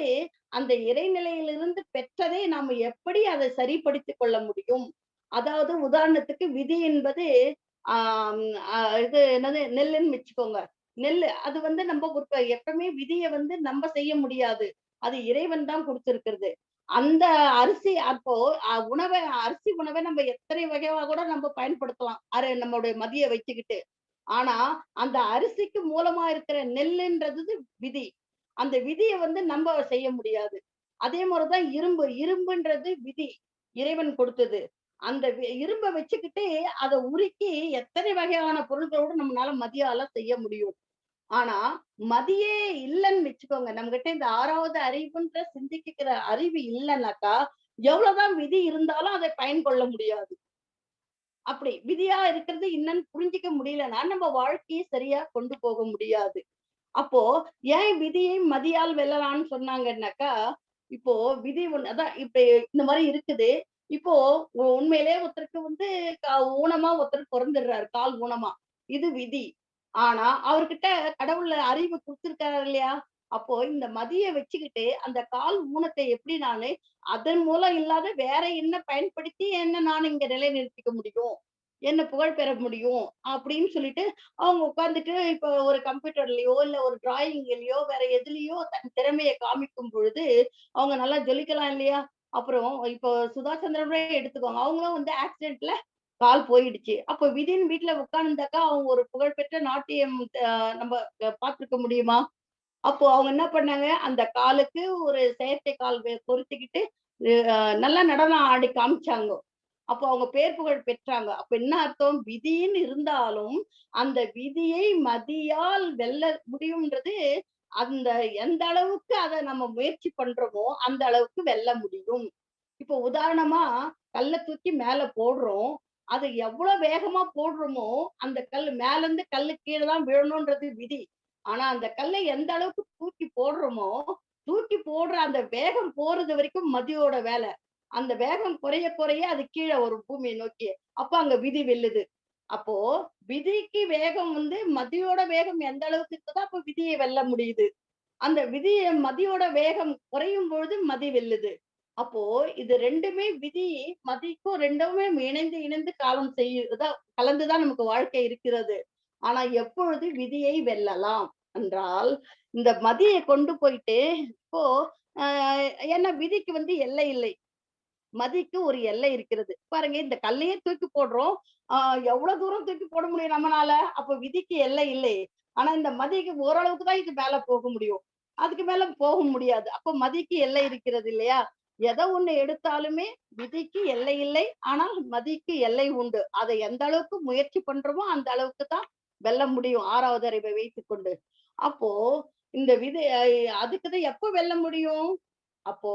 அந்த இறைநிலையிலிருந்து பெற்றதை நாம எப்படி அதை சரிப்படுத்திக் கொள்ள முடியும். அதாவது உதாரணத்துக்கு விதி என்பது ஆஹ் இது என்னது நெல்லுன்னு வச்சுக்கோங்க. நெல்லு அது வந்து நம்ம எப்பவுமே விதியை வந்து நம்ம செய்ய முடியாது. அது இறைவன் தான் கொடுத்திருக்கிறது. அந்த அரிசி அப்போ உணவை அரிசி உணவை நம்ம எத்தனை வகையா கூட நம்ம பயன்படுத்தலாம். நம்மளுடைய மதிய வச்சுக்கிட்டு. ஆனா அந்த அரிசிக்கு மூலமா இருக்கிற நெல்லுன்றது விதி. அந்த விதிய வந்து நம்ம செய்ய முடியாது. அதே மாதிரிதான் இரும்பு. இரும்புன்றது விதி. இறைவன் கொடுத்தது. அந்த இரும்ப வச்சுக்கிட்டு அதை உருக்கி எத்தனை வகையான பொருட்களோட நம்மளால மதியால செய்ய முடியும். ஆனா மதியே இல்லைன்னு வச்சுக்கோங்க. நம்ம கிட்ட இந்த 6வது அறிவுன்ற சிந்திக்கிற அறிவு இல்லைன்னாக்கா, எவ்வளவுதான் விதி இருந்தாலும் அதை பயன்கொள்ள முடியாது. அப்படி விதியா இருக்கிறது என்னன்னு புரிஞ்சுக்க முடியலன்னா, நம்ம வாழ்க்கையை சரியா கொண்டு போக முடியாது. அப்போ ஏன் விதியை மதியால் வெல்லலாம்னு சொன்னாங்கன்னாக்கா, இப்போ விதி அதான் இப்ப இந்த மாதிரி இருக்குது. இப்போ உண்மையிலேயே ஒருத்தருக்கு வந்து ஊனமா ஒருத்தர் பொறந்துடுறாரு, கால் ஊனமா. இது விதி. ஆனா அவர்கிட்ட கடவுள் அறிவு குடுத்திருக்காரு இல்லையா? அப்போ இந்த மதிய வச்சுக்கிட்டு அந்த கால் ஊனத்தை எப்படி நானு அதன் மூலம் இல்லாத வேற என்ன பயன்படுத்தி என்ன நான் இங்க நிலைநிறுத்திக்க முடியும்? என்ன புகழ் பெற முடியும்? அப்படின்னு சொல்லிட்டு அவங்க உட்கார்ந்துட்டு இப்ப ஒரு கம்ப்யூட்டர்லயோ, இல்ல ஒரு டிராயிங்லயோ, வேற எதுலயோ தன் திறமைய காமிக்கும் பொழுது, அவங்க நல்லா ஜொலிக்கலாம் இல்லையா? அப்புறம் இப்போ சுதா சந்திரனே எடுத்துக்கோங்க. அவங்களும் வந்து ஆக்சிடென்ட்ல கால் போயிடுச்சு. அப்ப விதின்னு வீட்ல உட்கார்ந்தாக்கா, அவங்க ஒரு புகழ்பெற்ற நாட்டியம் நம்ம பார்த்திருக்க முடியுமா? அப்போ அவங்க என்ன பண்ணாங்க, அந்த காலுக்கு ஒரு செயற்கை கால் பொருத்திக்கிட்டு, நல்லா நடனம் ஆடி காமிச்சாங்க. அப்போ அவங்க பேர் புகழ் பெற்றாங்க. அப்ப என்ன அர்த்தம்? விதின்னு இருந்தாலும், அந்த விதியை மதியால் வெல்ல முடியும்ன்றது, அந்த எந்த அளவுக்கு அத நம்ம முயற்சி பண்றோமோ, அந்த அளவுக்கு வெல்ல முடியும். இப்போ உதாரணமா, கல்ல தூக்கி மேல போடுறோம். அது எவ்வளவு வேகமா போடுறோமோ, அந்த கல் மேலருந்து கல்லு கீழ தான் விழணும்ன்றது விதி. ஆனா, அந்த கல்ல எந்த அளவுக்கு தூக்கி போடுறோமோ, தூக்கி போடுற அந்த வேகம் போறது வரைக்கும் மதியோட வேலை. அந்த வேகம் குறைய குறைய அது கீழ வரும் பூமியை நோக்கி. அப்ப அங்க விதி வெல்லுது. அப்போ விதிக்கு வேகம் வந்து மதியோட வேகம் எந்த அளவுக்கு இருக்குதோ, அப்ப விதியை வெல்ல முடியுது. அந்த மதியோட வேகம் குறையும் பொழுது மதி வெல்லுது. அப்போ இது 2மே விதி, மதிக்கும் 2மே இணைந்து இணைந்து காலம் கலந்துதான் நமக்கு வாழ்க்கை இருக்கிறது. ஆனா எப்பொழுது விதியை வெல்லலாம் என்றால், இந்த மதியை கொண்டு போயிட்டு இப்போ அ ஏன்னா விதிக்கு வந்து எல்லை இல்லை. மதிக்கு ஒரு எல்லை இருக்கிறது. பாருங்க இந்த கல்லையே தூக்கி போடுறோம். ஆ எவ்வளவு தூரம் தூக்கி போட முடியும் நம்மனால? அப்ப விதிக்கு எல்லை இல்லை. ஆனா இந்த மதிக்கு ஓரளவுக்கு தான் இது மேல போக முடியும். அதுக்கு மேல போக முடியாது. அப்ப மதிக்கு எல்லை இருக்கிறது இல்லையா? எத ஒண்ணு எடுத்தாலுமே விதிக்கு எல்லை இல்லை. ஆனால் மதிக்கு எல்லை உண்டு. அதை எந்த அளவுக்கு முயற்சி பண்றோமோ, அந்த அளவுக்கு தான் வெல்ல முடியும். 6வது அறிவை வைத்துக்கொண்டு. அப்போ இந்த விதி அதுக்கு தான் எப்ப வெல்ல முடியும்? அப்போ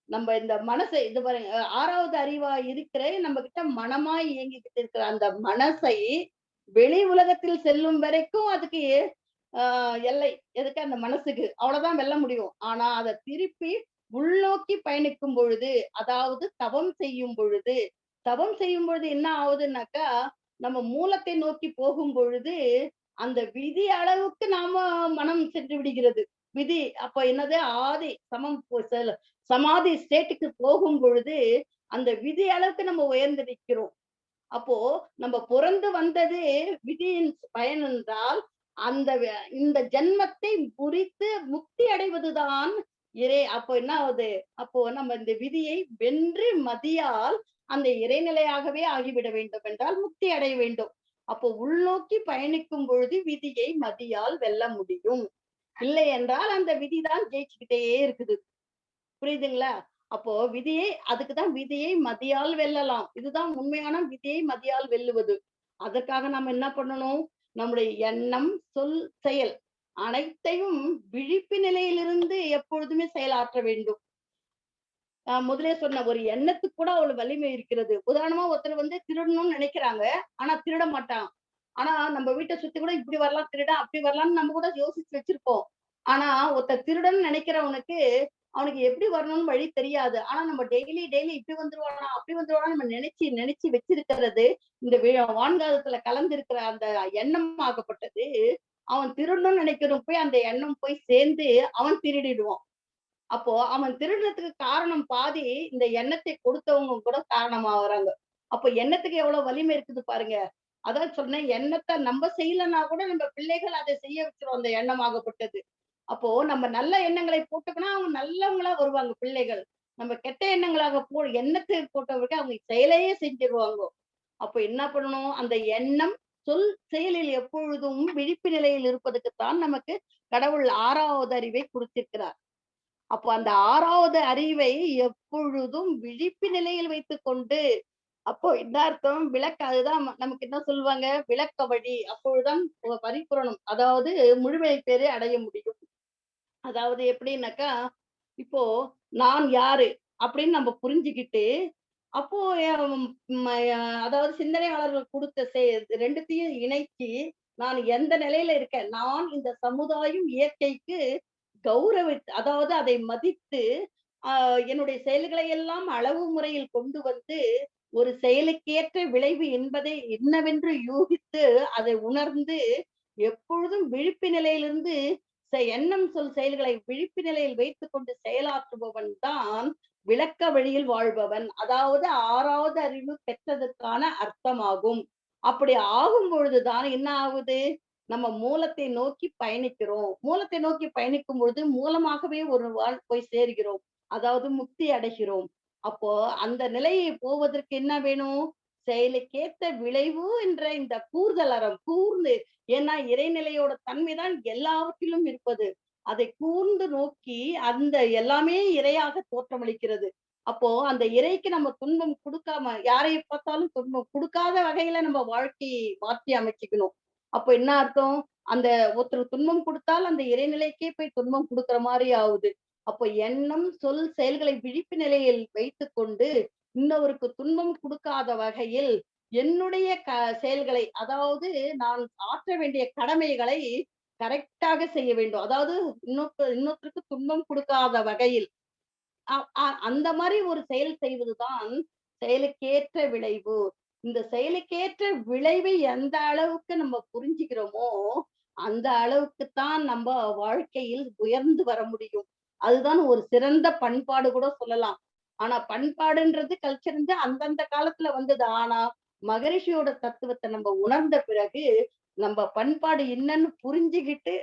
நம்ம இந்த மனசை இது பாருங்க 6வது அறிவா இருக்கிற நம்ம கிட்ட மனமாய் இயங்கிக்கிட்டு இருக்கிற அந்த மனசை வெளி உலகத்தில் செல்லும் வரைக்கும் அதுக்கு எல்லை எதுக்கு அந்த மனசுக்கு அவ்வளவுதான் வெல்ல முடியும். ஆனா அதை திருப்பி உள்நோக்கி பயணிக்கும் பொழுது, அதாவது தவம் செய்யும் பொழுது என்ன ஆகுதுன்னாக்கா, நம்ம மூலத்தை நோக்கி போகும் பொழுது அந்த விதி அளவுக்கு நாம மனம் சென்று விடுகிறது. விதி அப்ப என்னது ஆதி சமம் சமாதி ஸ்டேட்டுக்கு போகும் பொழுது அந்த விதி அளவுக்கு நம்ம உயர்ந்து நிற்கிறோம். அப்போ நம்ம பிறந்து வந்தது விதியின் பயன் என்றால் அந்த இந்த ஜென்மத்தை முறித்து முக்தி அடைவதுதான் அப்போ என்ன ஆகுது? அப்போ நம்ம இந்த விதியை வென்று மதியால் அந்த இறைநிலையாகவே ஆகிவிட வேண்டும் என்றால் முக்தி அடைய வேண்டும். அப்போ உள்நோக்கி பயணிக்கும் பொழுது விதியை மதியால் வெல்ல முடியும். இல்லை என்றால் அந்த விதிதான் ஜெயிச்சுக்கிட்டே இருக்குது. புரியுதுங்களா? அப்போ அதுக்குதான் விதியை மதியால் வெல்லலாம். இதுதான் உண்மையான விதியை மதியால் வெல்லுவது. அதற்காக நம்ம என்ன பண்ணணும்? நம்முடைய எண்ணம், சொல், செயல் அனைத்தையும் விழிப்பு நிலையிலிருந்து எப்பொழுதுமே செயலாற்ற வேண்டும். முதலே சொன்ன ஒரு எண்ணத்துக்கு கூட அவ்வளவு வலிமை இருக்கிறது. உதாரணமா ஒருத்தர் வந்து திருடணும்னு நினைக்கிறாங்க. ஆனா திருட மாட்டான். ஆனா நம்ம வீட்டை சுத்தி கூட இப்படி வரலாம் திருடன், அப்படி வரலாம்னு நம்ம கூட யோசிச்சு வச்சிருப்போம். ஆனா ஒருத்தர் திருடன்னு நினைக்கிறவனுக்கு அவனுக்கு எப்படி வரணும்னு வழி தெரியாது. ஆனா நம்ம டெய்லி டெய்லி இப்படி வந்துருவானா, அப்படி வந்துருவானா நம்ம நினைச்சு நினைச்சு வச்சிருக்கிறது இந்த வான்காதத்துல கலந்திருக்கிற அந்த எண்ணம் ஆகப்பட்டது. அவன் திருடணும்னு நினைக்கிறவன் போய் அந்த எண்ணம் போய் சேர்ந்து அவன் திருடிடுவான். அப்போ அவன் திருடுறதுக்கு காரணம் பாதி இந்த எண்ணத்தை கொடுத்தவங்க கூட காரணமாகறாங்க. அப்ப எண்ணத்துக்கு எவ்வளவு வலிமை இருக்குது பாருங்க. அதான் சொன்னேன் எண்ணத்தை நம்ம செய்யலன்னா கூட நம்ம பிள்ளைகள் அதை செய்ய வச்சிரும் அந்த எண்ணமாகப்பட்டது. அப்போ நம்ம நல்ல எண்ணங்களை போட்டுக்கனா அவங்க நல்லவங்களா வருவாங்க பிள்ளைகள். நம்ம கெட்ட எண்ணங்களாக எண்ணத்தை போட்டவர்கள் அவங்க செயலையே செஞ்சிருவாங்க. அப்ப என்ன பண்ணணும்? அந்த எண்ணம், சொல், செயலில் எப்பொழுதும் விழிப்பு நிலையில் இருப்பதற்குத்தான் நமக்கு கடவுள் 6வது அறிவை குடுத்திருக்கிறார். அப்போ அந்த 6வது அறிவை எப்பொழுதும் விழிப்பு நிலையில் வைத்துக்கொண்டு, அப்போ என்ன அர்த்தம்? அதுதான் நமக்கு என்ன சொல்லுவாங்க? விளக்க வழி. அப்பொழுதுதான் பரிபூரணம். அதாவது முழுமை பேரை அடைய முடியும். அதாவது எப்படின்னாக்கா, இப்போ நான் யாரு? அப்படின்னு நம்ம புரிஞ்சுகிட்டு, அப்போ அதாவது சிந்தனையாளர்கள் குடுத்த 2த்தையும் இணைச்சு, நான் எந்த நிலையில இருக்கேன்? நான் இந்த சமுதாயம், இயற்கைக்கு அதாவது அதை மதித்து, அ என்னுடைய செயல்களை எல்லாம் அளவு முறையில் கொண்டு வந்து, ஒரு செயலுக்கேற்ற விளைவு என்பதை என்னவென்று யூகித்து, அதை உணர்ந்து, எப்பொழுதும் விழிப்பு நிலையிலிருந்து எண்ணம், சொல், செயல்களை விழிப்பு நிலையில் வைத்துக் கொண்டு செயலாற்றுபவன் தான் விளக்க வழியில் வாழ்பவன். அதாவது 6வது அறிவு பெற்றதற்கான அர்த்தமாகும். அப்படி ஆகும் பொழுதுதான் என்ன ஆகுது? நம்ம மூலத்தை நோக்கி பயணிக்கிறோம். மூலத்தை நோக்கி பயணிக்கும் பொழுது மூலமாகவே ஒரு போய் சேர்கிறோம். அதாவது முக்தி அடைகிறோம். அப்போ அந்த நிலையை போவதற்கு என்ன வேணும்? செயலுக்கேத்த விளைவு என்ற இந்த கூர்தல் அறம் கூர்ந்து, ஏன்னா இறைநிலையோட தன்மைதான் எல்லாவற்றிலும் இருப்பது. அதை கூர்ந்து நோக்கி அந்த எல்லாமே இறையாக தோற்றமளிக்கிறது. அப்போ அந்த இறைக்கு நம்ம துன்பம் கொடுக்காம, யாரை பார்த்தாலும் துன்பம் கொடுக்காத வகையில நம்ம வாழ்க்கையை மாற்றி அமைச்சுக்கணும். அப்ப என்ன அர்த்தம்? அந்த ஒருத்தர் துன்பம் கொடுத்தால் அந்த இறைநிலைக்கே போய் துன்பம் கொடுக்கிற மாதிரி ஆகுது. அப்ப எண்ணம், சொல், செயல்களை விழிப்பு நிலையில் வைத்துக்கொண்டு இன்னொருக்கு துன்பம் கொடுக்காத வகையில் என்னுடைய செயல்களை, அதாவது நான் ஆற்ற வேண்டிய கடமைகளை கரெக்டாக செய்ய வேண்டும். அதாவது இன்னொருத்தருக்கு துன்பம் கொடுக்காத வகையில் அந்த மாதிரி ஒரு செயல் செய்வதுதான் செயலுக்கேற்ற விளைவு. இந்த செயலுக்கேற்ற விளைவை எந்த அளவுக்கு நம்ம புரிஞ்சுக்கிறோமோ, அந்த அளவுக்குத்தான் நம்ம வாழ்க்கையில் உயர்ந்து வர முடியும். அதுதான் ஒரு சிறந்த பண்பாடு கூட சொல்லலாம். ஆனா பண்பாடுன்றது கல்ச்சர் அந்தந்த காலத்துல வந்தது. ஆனா மகரிஷியோட தத்துவத்தை நம்ம உணர்ந்த பிறகு நம்ம பண்பாடு என்னன்னு புரிஞ்சுகிட்டு,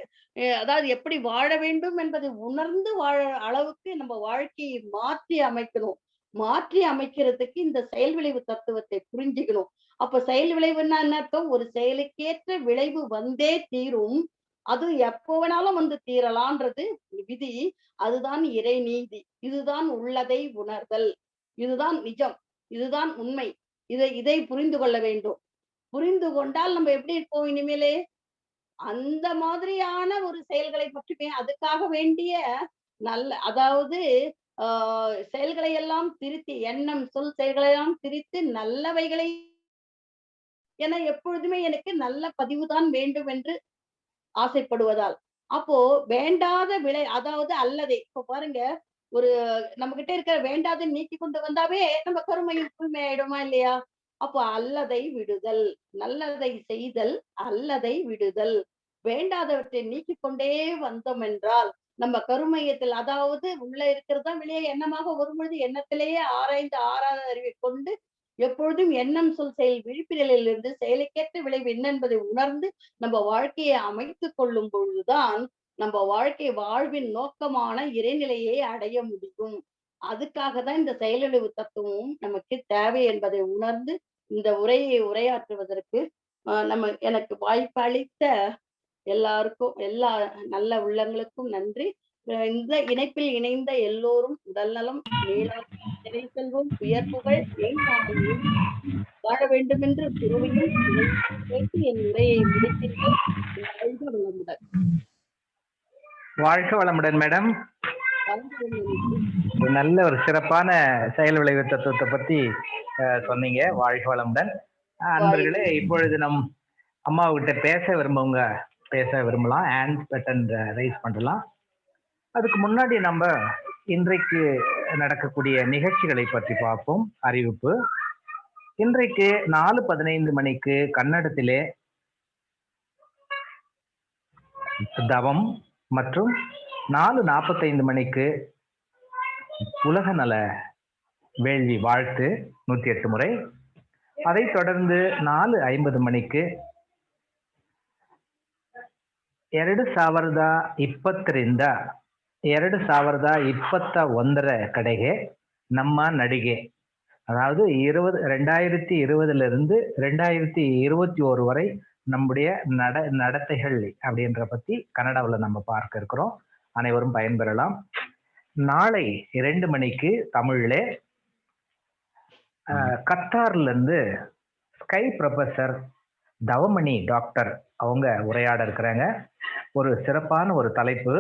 அதாவது எப்படி வாழ வேண்டும் என்பதை உணர்ந்து வாழ அளவுக்கு நம்ம வாழ்க்கையை மாற்றி அமைக்கணும். மாற்றி அமைக்கிறதுக்கு இந்த செயல் விளைவு தத்துவத்தை புரிஞ்சுக்கணும். அப்ப செயல் விளைவுன்னா என்ன அர்த்தம்? ஒரு செயலுக்கேற்ற விளைவு வந்தே தீரும். அது எப்போ வேணாலும் வந்து தீரலான்றது விதி. அதுதான் இறை நீதி. இதுதான் உள்ளதை உணர்தல். இதுதான் நிஜம். இதுதான் உண்மை. இதை புரிந்து கொள்ள வேண்டும். புரிந்து கொண்டால் நம்ம எப்படி இருப்போம் இனிமேலே? அந்த மாதிரியான ஒரு செயல்களை மட்டுமே, அதுக்காக வேண்டிய அதாவது செயல்களை எல்லாம் திருத்தி, எண்ணம், சொல், செயல்களை எல்லாம் திரித்து நல்லவைகளை, என எப்பொழுதுமே எனக்கு நல்ல பதிவுதான் வேண்டும் என்று ஆசைப்படுவதால். அப்போ வேண்டாத அதாவது அல்லதை இப்ப பாருங்க, ஒரு நம்ம கிட்ட இருக்கிற வேண்டாத நீக்கி கொண்டு வந்தாவே நம்ம கருமையில் தூய்மையாயிடுமா இல்லையா? அப்போ அல்லதை விடுதல், நல்லதை செய்தல், அல்லதை விடுதல். வேண்டாதவற்றை நீக்கிக் கொண்டே வந்தோம் என்றால் நம்ம கருமையத்தில், அதாவது உள்ள இருக்கிறதா வெளியே எண்ணமாக வரும்பொழுது எண்ணத்திலேயே ஆராய்ந்து ஆறாத அறிவை கொண்டு எப்பொழுதும் எண்ணம், சொல், செயல் விழிப்பு நிலையிலிருந்து செயலுக்கேற்ற விளைவு என்ன என்பதை உணர்ந்து நம்ம வாழ்க்கையை அமைத்துக் கொள்ளும் பொழுதுதான் நம்ம வாழ்வின் நோக்கமான இறைநிலையை அடைய முடியும். அதுக்காக தான் இந்த செயலழிவு தத்துவமும் நமக்கு தேவை என்பதை உணர்ந்து இந்த உரையை உரையாற்றுவதற்கு எனக்கு வாய்ப்பளித்த எல்லாருக்கும், எல்லா நல்ல உள்ளங்களுக்கும் நன்றி. இந்த இணைப்பில் இணைந்த எல்லோரும் உடல் நலம், நிறை செல்வம், உயர்ப்புகள் வாழ வேண்டும் என்று குருவையும் கேட்டு என் உரையை முடிக்கின்றேன். வாழ்க வளமுடன். வாழ்க வளமுடன் மேடம். நல்ல ஒரு சிறப்பான செயல் விளைவு தத்துவத்தை பத்தி சொன்னீங்க. வாழ்க வளமுடன். அன்பர்களே, இப்பொழுது நம் அம்மாவுகிட்ட பேச விரும்பலாம். ஹேண்ட் பட்டன் ரைஸ் பண்ணலாம். அதுக்கு முன்னாடி நம்ம இன்றைக்கு நடக்கக்கூடிய நிகழ்ச்சிகளை பற்றி பார்ப்போம். அறிவிப்பு: இன்றைக்கு 4:15 மணிக்கு கன்னடத்திலே தவம் மற்றும் 4:45 மணிக்கு உலக நல வேள்வி வாழ்த்து 108 முறை. அதைத் தொடர்ந்து 4:50 மணிக்கு 2022 ಕಡೆಗೆ நம்ம நடிகை. அதாவது 2020 இருந்து 2021 வரை நம்முடைய நடத்தைகள் அப்படின்ற பத்தி கன்னடாவில் நம்ம பார்க்க இருக்கிறோம். அனைவரும் பயன்பெறலாம். நாளை 2 மணிக்கு தமிழ்ல கத்தார்ல இருந்து ஸ்கை ப்ரொஃபசர் தவமணி டாக்டர் அவங்க உரையாட இருக்கிறாங்க. ஒரு சிறப்பான ஒரு தலைப்பு,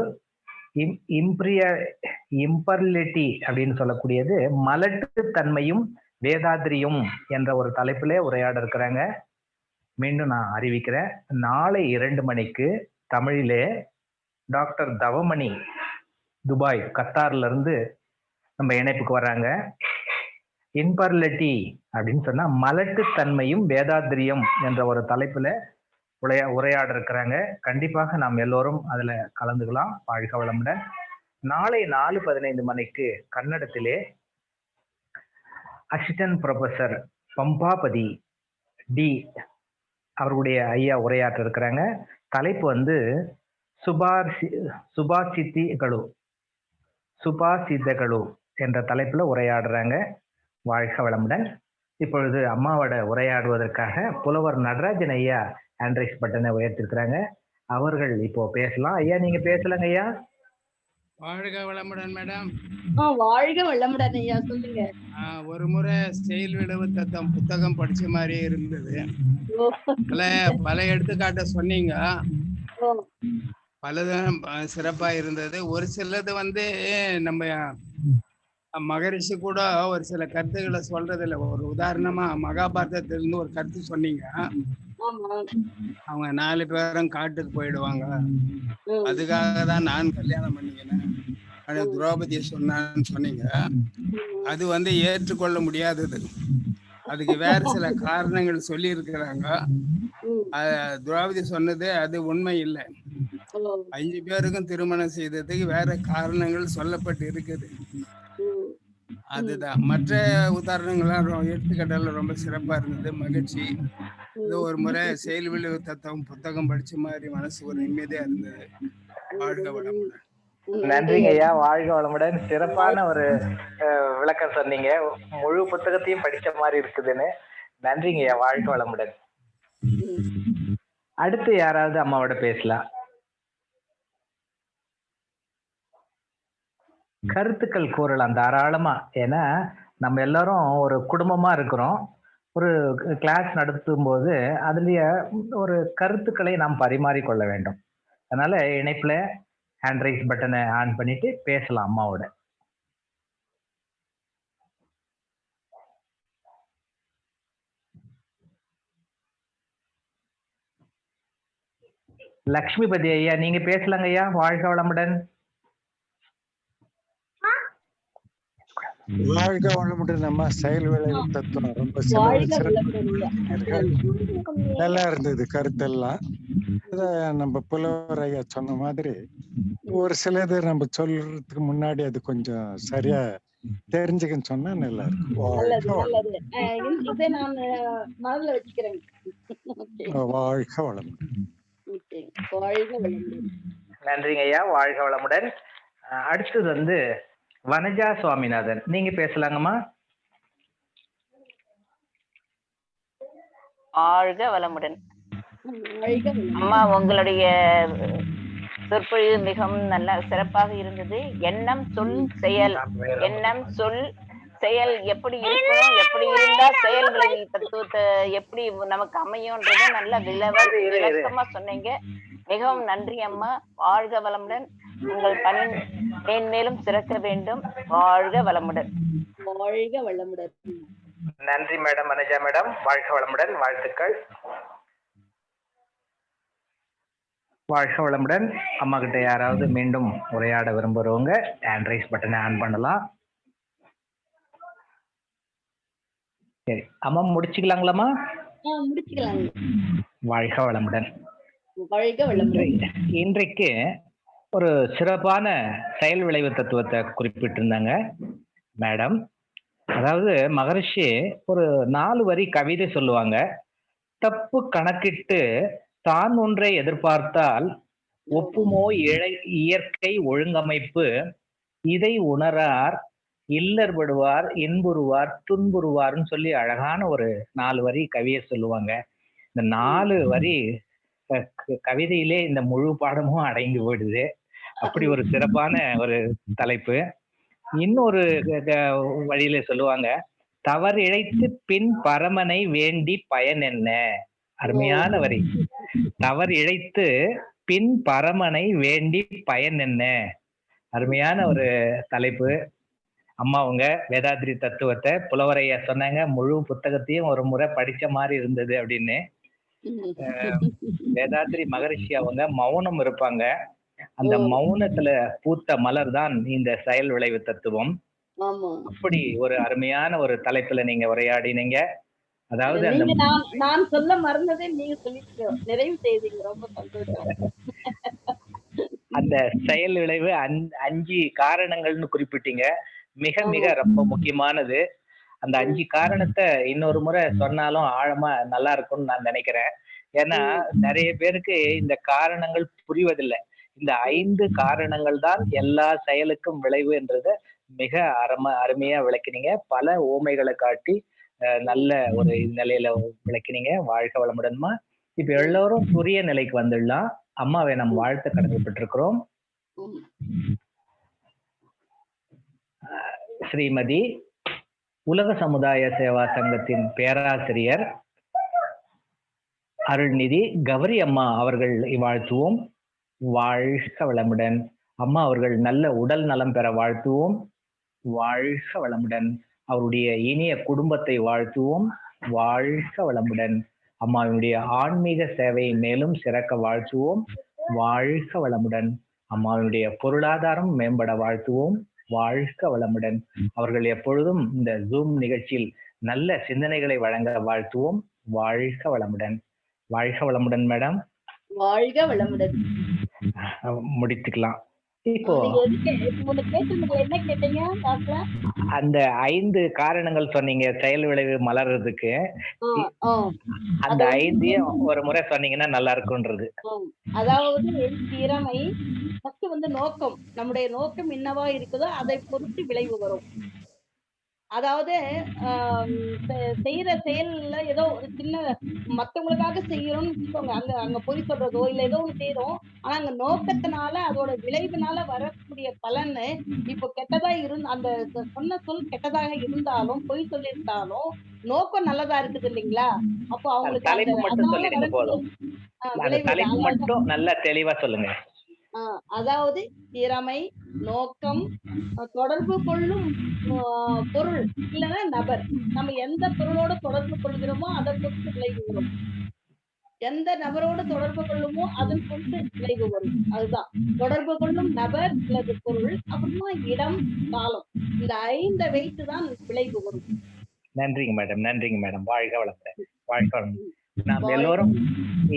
இம்பர்லிட்டி அப்படின்னு சொல்லக்கூடியது மலட்டு தன்மையும் வேதாத்திரியும் என்ற ஒரு தலைப்பிலே உரையாட இருக்கிறாங்க. மீண்டும் நான் அறிவிக்கிறேன், நாளை 2 மணிக்கு தமிழிலே டாக்டர் தவமணி துபாய் கத்தார்ல இருந்து நம்ம இணைப்புக்கு வர்றாங்க. இம்பர்லிட்டி அப்படின்னு சொன்னா மலட்டு தன்மையும் வேதாத்திரியம் என்ற ஒரு தலைப்புல உரையாட இருக்கிறாங்க. கண்டிப்பாக நாம் எல்லோரும் அதுல கலந்துக்கலாம். வாழ்க வளமுடன். நாளை 4:15 மணிக்கு கன்னடத்திலே அசிஸ்டன்ட் ப்ரொஃபசர் பம்பாபதி டி அவர்களுடைய ஐயா உரையாற்ற இருக்கிறாங்க. தலைப்பு சுபாசிதகளு என்ற தலைப்புல உரையாடுறாங்க. வாழ்க வளமுடன். இப்பொழுது அம்மாவோட உரையாடுவதற்காக புலவர் நடராஜன் ஐயா ஆண்ட்ரைஸ் பட்டனை உயர்த்திருக்கிறாங்க. அவர்கள் இப்போ பேசலாம். ஐயா நீங்க பேசலாங்க ஐயா. வாழ்க வளமுடன் மேடம். வாழ்க வளமுடன் ஐயா, சொல்லுங்க. ஒரு முறை செயல் விளைவு தத்துவம் புத்தகம் படிச்ச மாதிரியே இருந்தது. பல எடுத்துக்காட்ட சொன்னீங்க, பலதும் சிறப்பா இருந்தது. ஒரு சிலது நம்ம மகரிஷி கூட ஒரு சில கருத்துக்களை சொல்றது இல்லை. ஒரு உதாரணமா மகாபாரதத்திலிருந்து ஒரு கருத்து சொன்னீங்க. அவங்க 4 பேரும் காட்டுக்கு போயிடுவாங்க, அதுக்காக தான் நான் கல்யாணம் பண்ணிக்கினேன் திரௌபதியை சொன்னான்னு சொன்னீங்க. அது ஏற்றுக்கொள்ள முடியாதது. அதுக்கு வேற சில காரணங்கள் சொல்லி இருக்கிறாங்க. திரௌபதி சொன்னது அது உண்மை இல்லை. 5 பேருக்கும் திருமணம் செய்ததுக்கு வேற காரணங்கள் சொல்லப்பட்டு இருக்குது. அதுதான். மற்ற உதாரணங்கள்லாம் எடுத்துக்காட்டல ரொம்ப சிறப்பா இருந்தது. மகிழ்ச்சி. இது ஒரு முறை செயல் விளைவு தத்துவம் புத்தகம் படிச்ச மாதிரி மனசு ஒரு நிம்மதியா இருந்தது. வாழ்க வளமுடன். நன்றிங்க ஐயா. வாழ்க வளமுடன். சிறப்பான ஒரு விளக்கம் சொன்னீங்க. முழு புத்தகத்தையும் படிச்ச மாதிரி இருக்குதுன்னு. நன்றிங்க ஐயா. வாழ்க வளமுடன். அடுத்து யாராவது அம்மாவோட பேசலாம். கருத்துக்கள் கூறலாம் தாராளமா. ஏன்னா நம்ம எல்லாரும் ஒரு குடும்பமா இருக்கிறோம். ஒரு கிளாஸ் நடத்தும் போது அதுலயே ஒரு கருத்துக்களை நாம் பரிமாறிக்கொள்ள வேண்டும். அதனால இணைப்புல ஹேண்ட் ரைஸ் பட்டனை ஆன் பண்ணிட்டு பேசலாம் அம்மாவோட. லக்ஷ்மிபதி ஐயா நீங்க பேசலாங்க ஐயா. வாழ்க வளமுடன். வாழ்க வளமுடன். நம்ம செயல் விளைவு தத்துவம் ரொம்ப நல்லா இருந்தது. கருத்தெல்லாம் நம்ம புலவர் ஐயா சொன்ன மாதிரி ஒரு சிலது நம்ம சொல்றதுக்கு முன்னாடி அது கொஞ்சம் சரியா தெரிஞ்சுக்கன்னு சொன்னா நல்லா இருக்கும். வாழ்க வளமுடன். நன்றிங்க ஐயா. வாழ்க வளமுடன். அடுத்தது வனஜா சுவாமிநாதன், நீங்க பேசலாங்கம்மா. வாழ்க வளமுடன். அம்மா உங்களுடைய சொற்பொழிவு மிகவும் நல்ல சிறப்பாக இருந்தது. எண்ணம் சொல் செயல், எண்ணம் சொல் செயல் எப்படி இருக்கணும், எப்படி இருந்தா செயல் விளைவு தத்துவத்தை எப்படி நமக்கு அமையும்ன்றத நல்ல விளக்கமா சொன்னீங்க. மிகவும் நன்றி அம்மா. வாழ்க வளமுடன். உங்கள் பணி மேன்மேலும் சிறக்க வேண்டும். வாழ்க வளமுடன். வாழ்க வளமுடன். நன்றி மேடம். வனஜா மேடம், வாழ்க வளமுடன். வாழ்த்துக்கள். வாழ்க வளமுடன். அம்மா கிட்ட யாராவது மீண்டும் உரையாட விரும்புறவங்க ஹேண்ட் ரைஸ் பட்டனை ஆன் பண்ணலாம். சரி அம்மா முடிச்சுக்கலாங்களாம்மா? முடிச்சுக்கலாம். வாழ்க வளமுடன். வாழ்க வளமுடன். இன்றைக்கு ஒரு சிறப்பான செயல் விளைவு தத்துவத்தை குறிப்பிட்டிருந்தாங்க மேடம். அதாவது மகரிஷி ஒரு 4 வரி கவிதை சொல்லுவாங்க. தப்பு கணக்கிட்டு தான் ஒன்றை எதிர்பார்த்தால் ஒப்புமோ இயற்கை ஒழுங்கமைப்பு, இதை உணரார் இல்லற்படுவார் இன்புறுவார் துன்புறுவார்னு சொல்லி அழகான ஒரு 4 வரி கவியை சொல்லுவாங்க. இந்த 4 வரி கவிதையிலே இந்த முழு பாடமும் அடங்கி போயிடுது. அப்படி ஒரு சிறப்பான ஒரு தலைப்பு. இன்னொரு வழியில சொல்லுவாங்க, தவறு இழைத்து பின் பரமனை வேண்டி பயன் என்ன. அருமையான வரி. தவறு இழைத்து பின் பரமனை வேண்டி பயன் என்ன. அருமையான ஒரு தலைப்பு. அம்மா அவங்க வேதாத்ரி தத்துவத்தை புலவரையா சொன்னாங்க, முழு புத்தகத்தையும் ஒரு முறை படிச்ச மாதிரி இருந்தது அப்படின்னு. வேதாத்ரி மகரிஷி அவங்க மௌனம் இருப்பாங்க. அந்த மௌனத்துல பூத்த மலர் தான் இந்த செயல் விளைவு தத்துவம். அப்படி ஒரு அருமையான ஒரு தலைப்புல நீங்க உரையாடினீங்க. அதாவது நான் சொல்ல மறந்ததே நீங்க சொல்லிட்டு நிறைவு செய்தீங்க. ரொம்ப சந்தோஷம். அந்த செயல் விளைவு 5 காரணங்கள்னு குறிப்பிட்டீங்க. மிக மிக ரொம்ப முக்கியமானது. அந்த 5 காரணத்தை இன்னொரு முறை சொன்னாலும் ஆழமா நல்லா இருக்கும்னு நான் நினைக்கிறேன். ஏன்னா நிறைய பேருக்கு இந்த காரணங்கள் புரிவதில்லை. இந்த 5 காரணங்கள் தான் எல்லா செயலுக்கும் விளைவு என்றத மிக அருமையா விளக்கினீங்க. பல ஊமைகளை காட்டி நல்ல ஒரு நிலையில விளக்கினீங்க. வாழ்க வளமுடன்மா. இப்ப எல்லோரும் புரிய நிலைக்கு வந்துடலாம். அம்மாவை நம் வாழ்த்து கடமைப்பட்டிருக்கிறோம். ஸ்ரீமதி உலக சமுதாய சேவா சங்கத்தின் பேராசிரியர் அருள்நிதி கௌரி அம்மா அவர்கள் வாழ்த்துவோம். வாழ்க வளமுடன். அம்மா அவர்கள் நல்ல உடல் நலம் பெற வாழ்த்துவோம். வாழ்க வளமுடன். அவருடைய இனிய குடும்பத்தை வாழ்த்துவோம். வாழ்க வளமுடன். அம்மாவினுடைய ஆன்மீக சேவையை மேலும் சிறக்க வாழ்த்துவோம். வாழ்க வளமுடன். அம்மாவினுடைய பொருளாதாரம் மேம்பட வாழ்த்துவோம். வாழ்க வளமுடன். அவர்கள் எப்பொழுதும் இந்த ஜூம் நிகழ்ச்சியில் நல்ல சிந்தனைகளை வழங்க வாழ்த்துவோம். வாழ்க வளமுடன். வாழ்க வளமுடன் மேடம். வாழ்க வளமுடன். முடித்துக்கலாம். இப்போ என்ன கேட்டீங்க? அந்த 5 காரணங்கள் சொன்னீங்க செயல் விளைவு மலர்றதுக்கு. அந்த 5ஐயும் ஒரு முறை சொன்னீங்கன்னா நல்லா இருக்கும்ன்றது. அதாவது திறமை ஃபர்ஸ்ட் வந்து நோக்கம். நம்முடைய நோக்கம் என்னவா இருக்குதோ அதை பொறுத்து விளைவு வரும். அதாவது செய்யற செயல்ல ஏதோ ஒரு சின்ன மத்தவங்களுக்காக செய்யறோம்னு வச்சுக்கோங்க. அங்க போய் சொல்றதோ இல்ல ஏதோ ஒண்ணு செய்யறோம். ஆனா அங்க நோக்கத்தினால அதோட விளைவுனால வரக்கூடிய பலன் இப்போ கெட்டதா அந்த சொன்ன சொல் கெட்டதாக இருந்தாலும் பொய் சொல்லியிருந்தாலும் நோக்கம் நல்லதா இருக்குது இல்லைங்களா? அப்போ அவங்களுக்கு தலைப்பு மட்டும் சொல்லிடுங்க போதும். தலைப்பு மட்டும் நல்லா தெளிவா சொல்லுங்க. அதாவது திறமை, நோக்கம், தொடர்பு கொள்ளும் பொருள் இல்லைன்னா நபர். நம்ம எந்த பொருளோட தொடர்பு கொள்கிறோமோ அதை பொறுத்து விளைவு வரும். எந்த நபரோடு தொடர்பு கொள்ளுமோ அதன் பொறுத்து விளைவு வரும். அதுதான் தொடர்பு கொள்ளும் நபர் அல்லது பொருள், அப்புறமா இடம், காலம். இந்த 5 வைத்துதான் விளைவு வரும். நன்றிங்க மேடம். நன்றிங்க மேடம். வாழ்க வளமுடன். வாழ்க வளமுடன். நாம் எல்லோரும்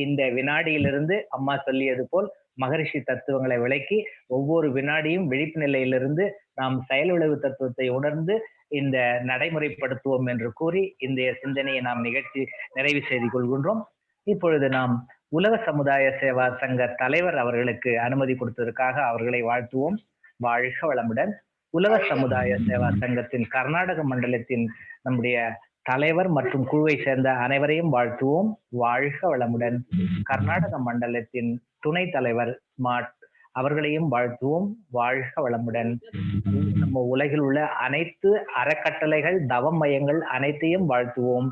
இந்த வினாடியிலிருந்து அம்மா சொல்லியது போல் மகரிஷி தத்துவங்களை விளக்கி ஒவ்வொரு வினாடியும் விழிப்பு நிலையிலிருந்து நாம் செயல் விளைவு தத்துவத்தை உணர்ந்து இந்த நடைமுறைப்படுத்துவோம் என்று கூறி இந்த சிந்தனையை நாம் நிகழ்ச்சி நிறைவு செய்து கொள்கின்றோம். இப்பொழுது நாம் உலக சமுதாய சேவா சங்க தலைவர் அவர்களுக்கு அனுமதி கொடுத்ததற்காக அவர்களை வாழ்த்துவோம். வாழ்க வளமுடன். உலக சமுதாய சேவா சங்கத்தின் கர்நாடக மண்டலத்தின் நம்முடைய தலைவர் மற்றும் குழுவை சேர்ந்த அனைவரையும் வாழ்த்துவோம். வாழ்க வளமுடன். கர்நாடக மண்டலத்தின் துணை தலைவர் ஸ்மார்ட் அவர்களையும் வாழ்த்துவோம். வாழ்க வளமுடன். நம்ம உலகில் உள்ள அனைத்து அறக்கட்டளைகள் தவ மையங்கள் அனைத்தையும் வாழ்த்துவோம்.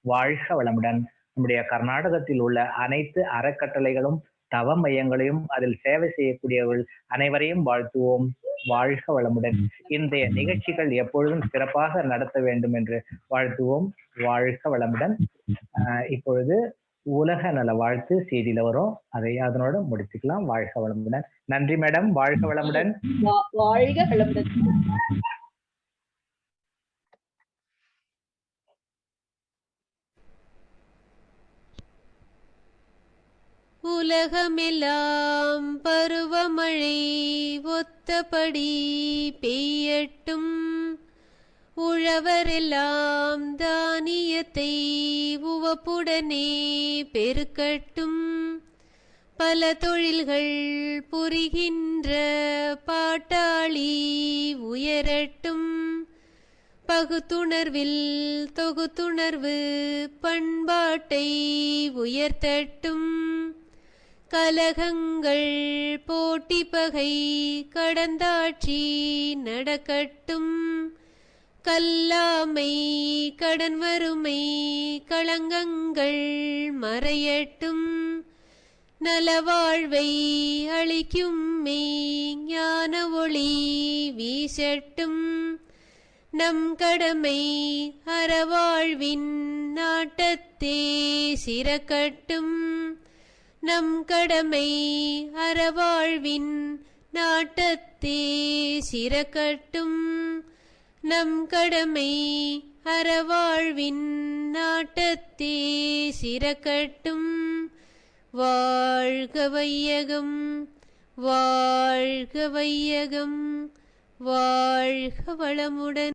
வாழ்க வளமுடன். நம்முடைய கர்நாடகத்தில் உள்ள அனைத்து அறக்கட்டளைகளும் தவ மையங்களையும் அதில் சேவை செய்யக்கூடியவர்கள் அனைவரையும் வாழ்த்துவோம். வாழ்க வளமுடன். இன்றைய நிகழ்ச்சிகள் எப்பொழுதும் சிறப்பாக நடத்த வேண்டும் என்று வாழ்த்துவோம். வாழ்க வளமுடன். இப்பொழுது உலக நல வாழ்த்து செய்தியில வரும், அதை அதனோட முடிச்சுக்கலாம். வாழ்க வளமுடன். நன்றி மேடம். வாழ்க வளமுடன். வாழ்க வளமுடன். உலகமெல்லாம் பருவமழை ஒத்தபடி பெய்யட்டும், உழவரெல்லாம் தானியத்தை உவப்புடனே பெருக்கட்டும், பல தொழில்கள் புரிகின்ற பாட்டாளி உயரட்டும், பகுத்துணர்வில் தொகுத்துணர்வு பண்பாட்டை உயர்த்தட்டும். கலகங்கள் போட்டி பகை கடந்தாட்சி நடக்கட்டும். கல்லாமை கடன் வறுமை களங்கங்கள் மறையட்டும். நலவாழ்வை அளிக்கும் ஞான ஒளி வீசட்டும். நம் கடமை அறவாழ்வின் நாட்டத்தே சிறக்கட்டும். நம் கடமை அறவாழ்வின் நாட்டத்தே சிறக்கட்டும். நம் கடமை அறவாழ்வின் நாட்டத்தே சிறக்கட்டும். வாழ்க வையகம், வாழ்க வையகம், வாழ்க வளமுடன்.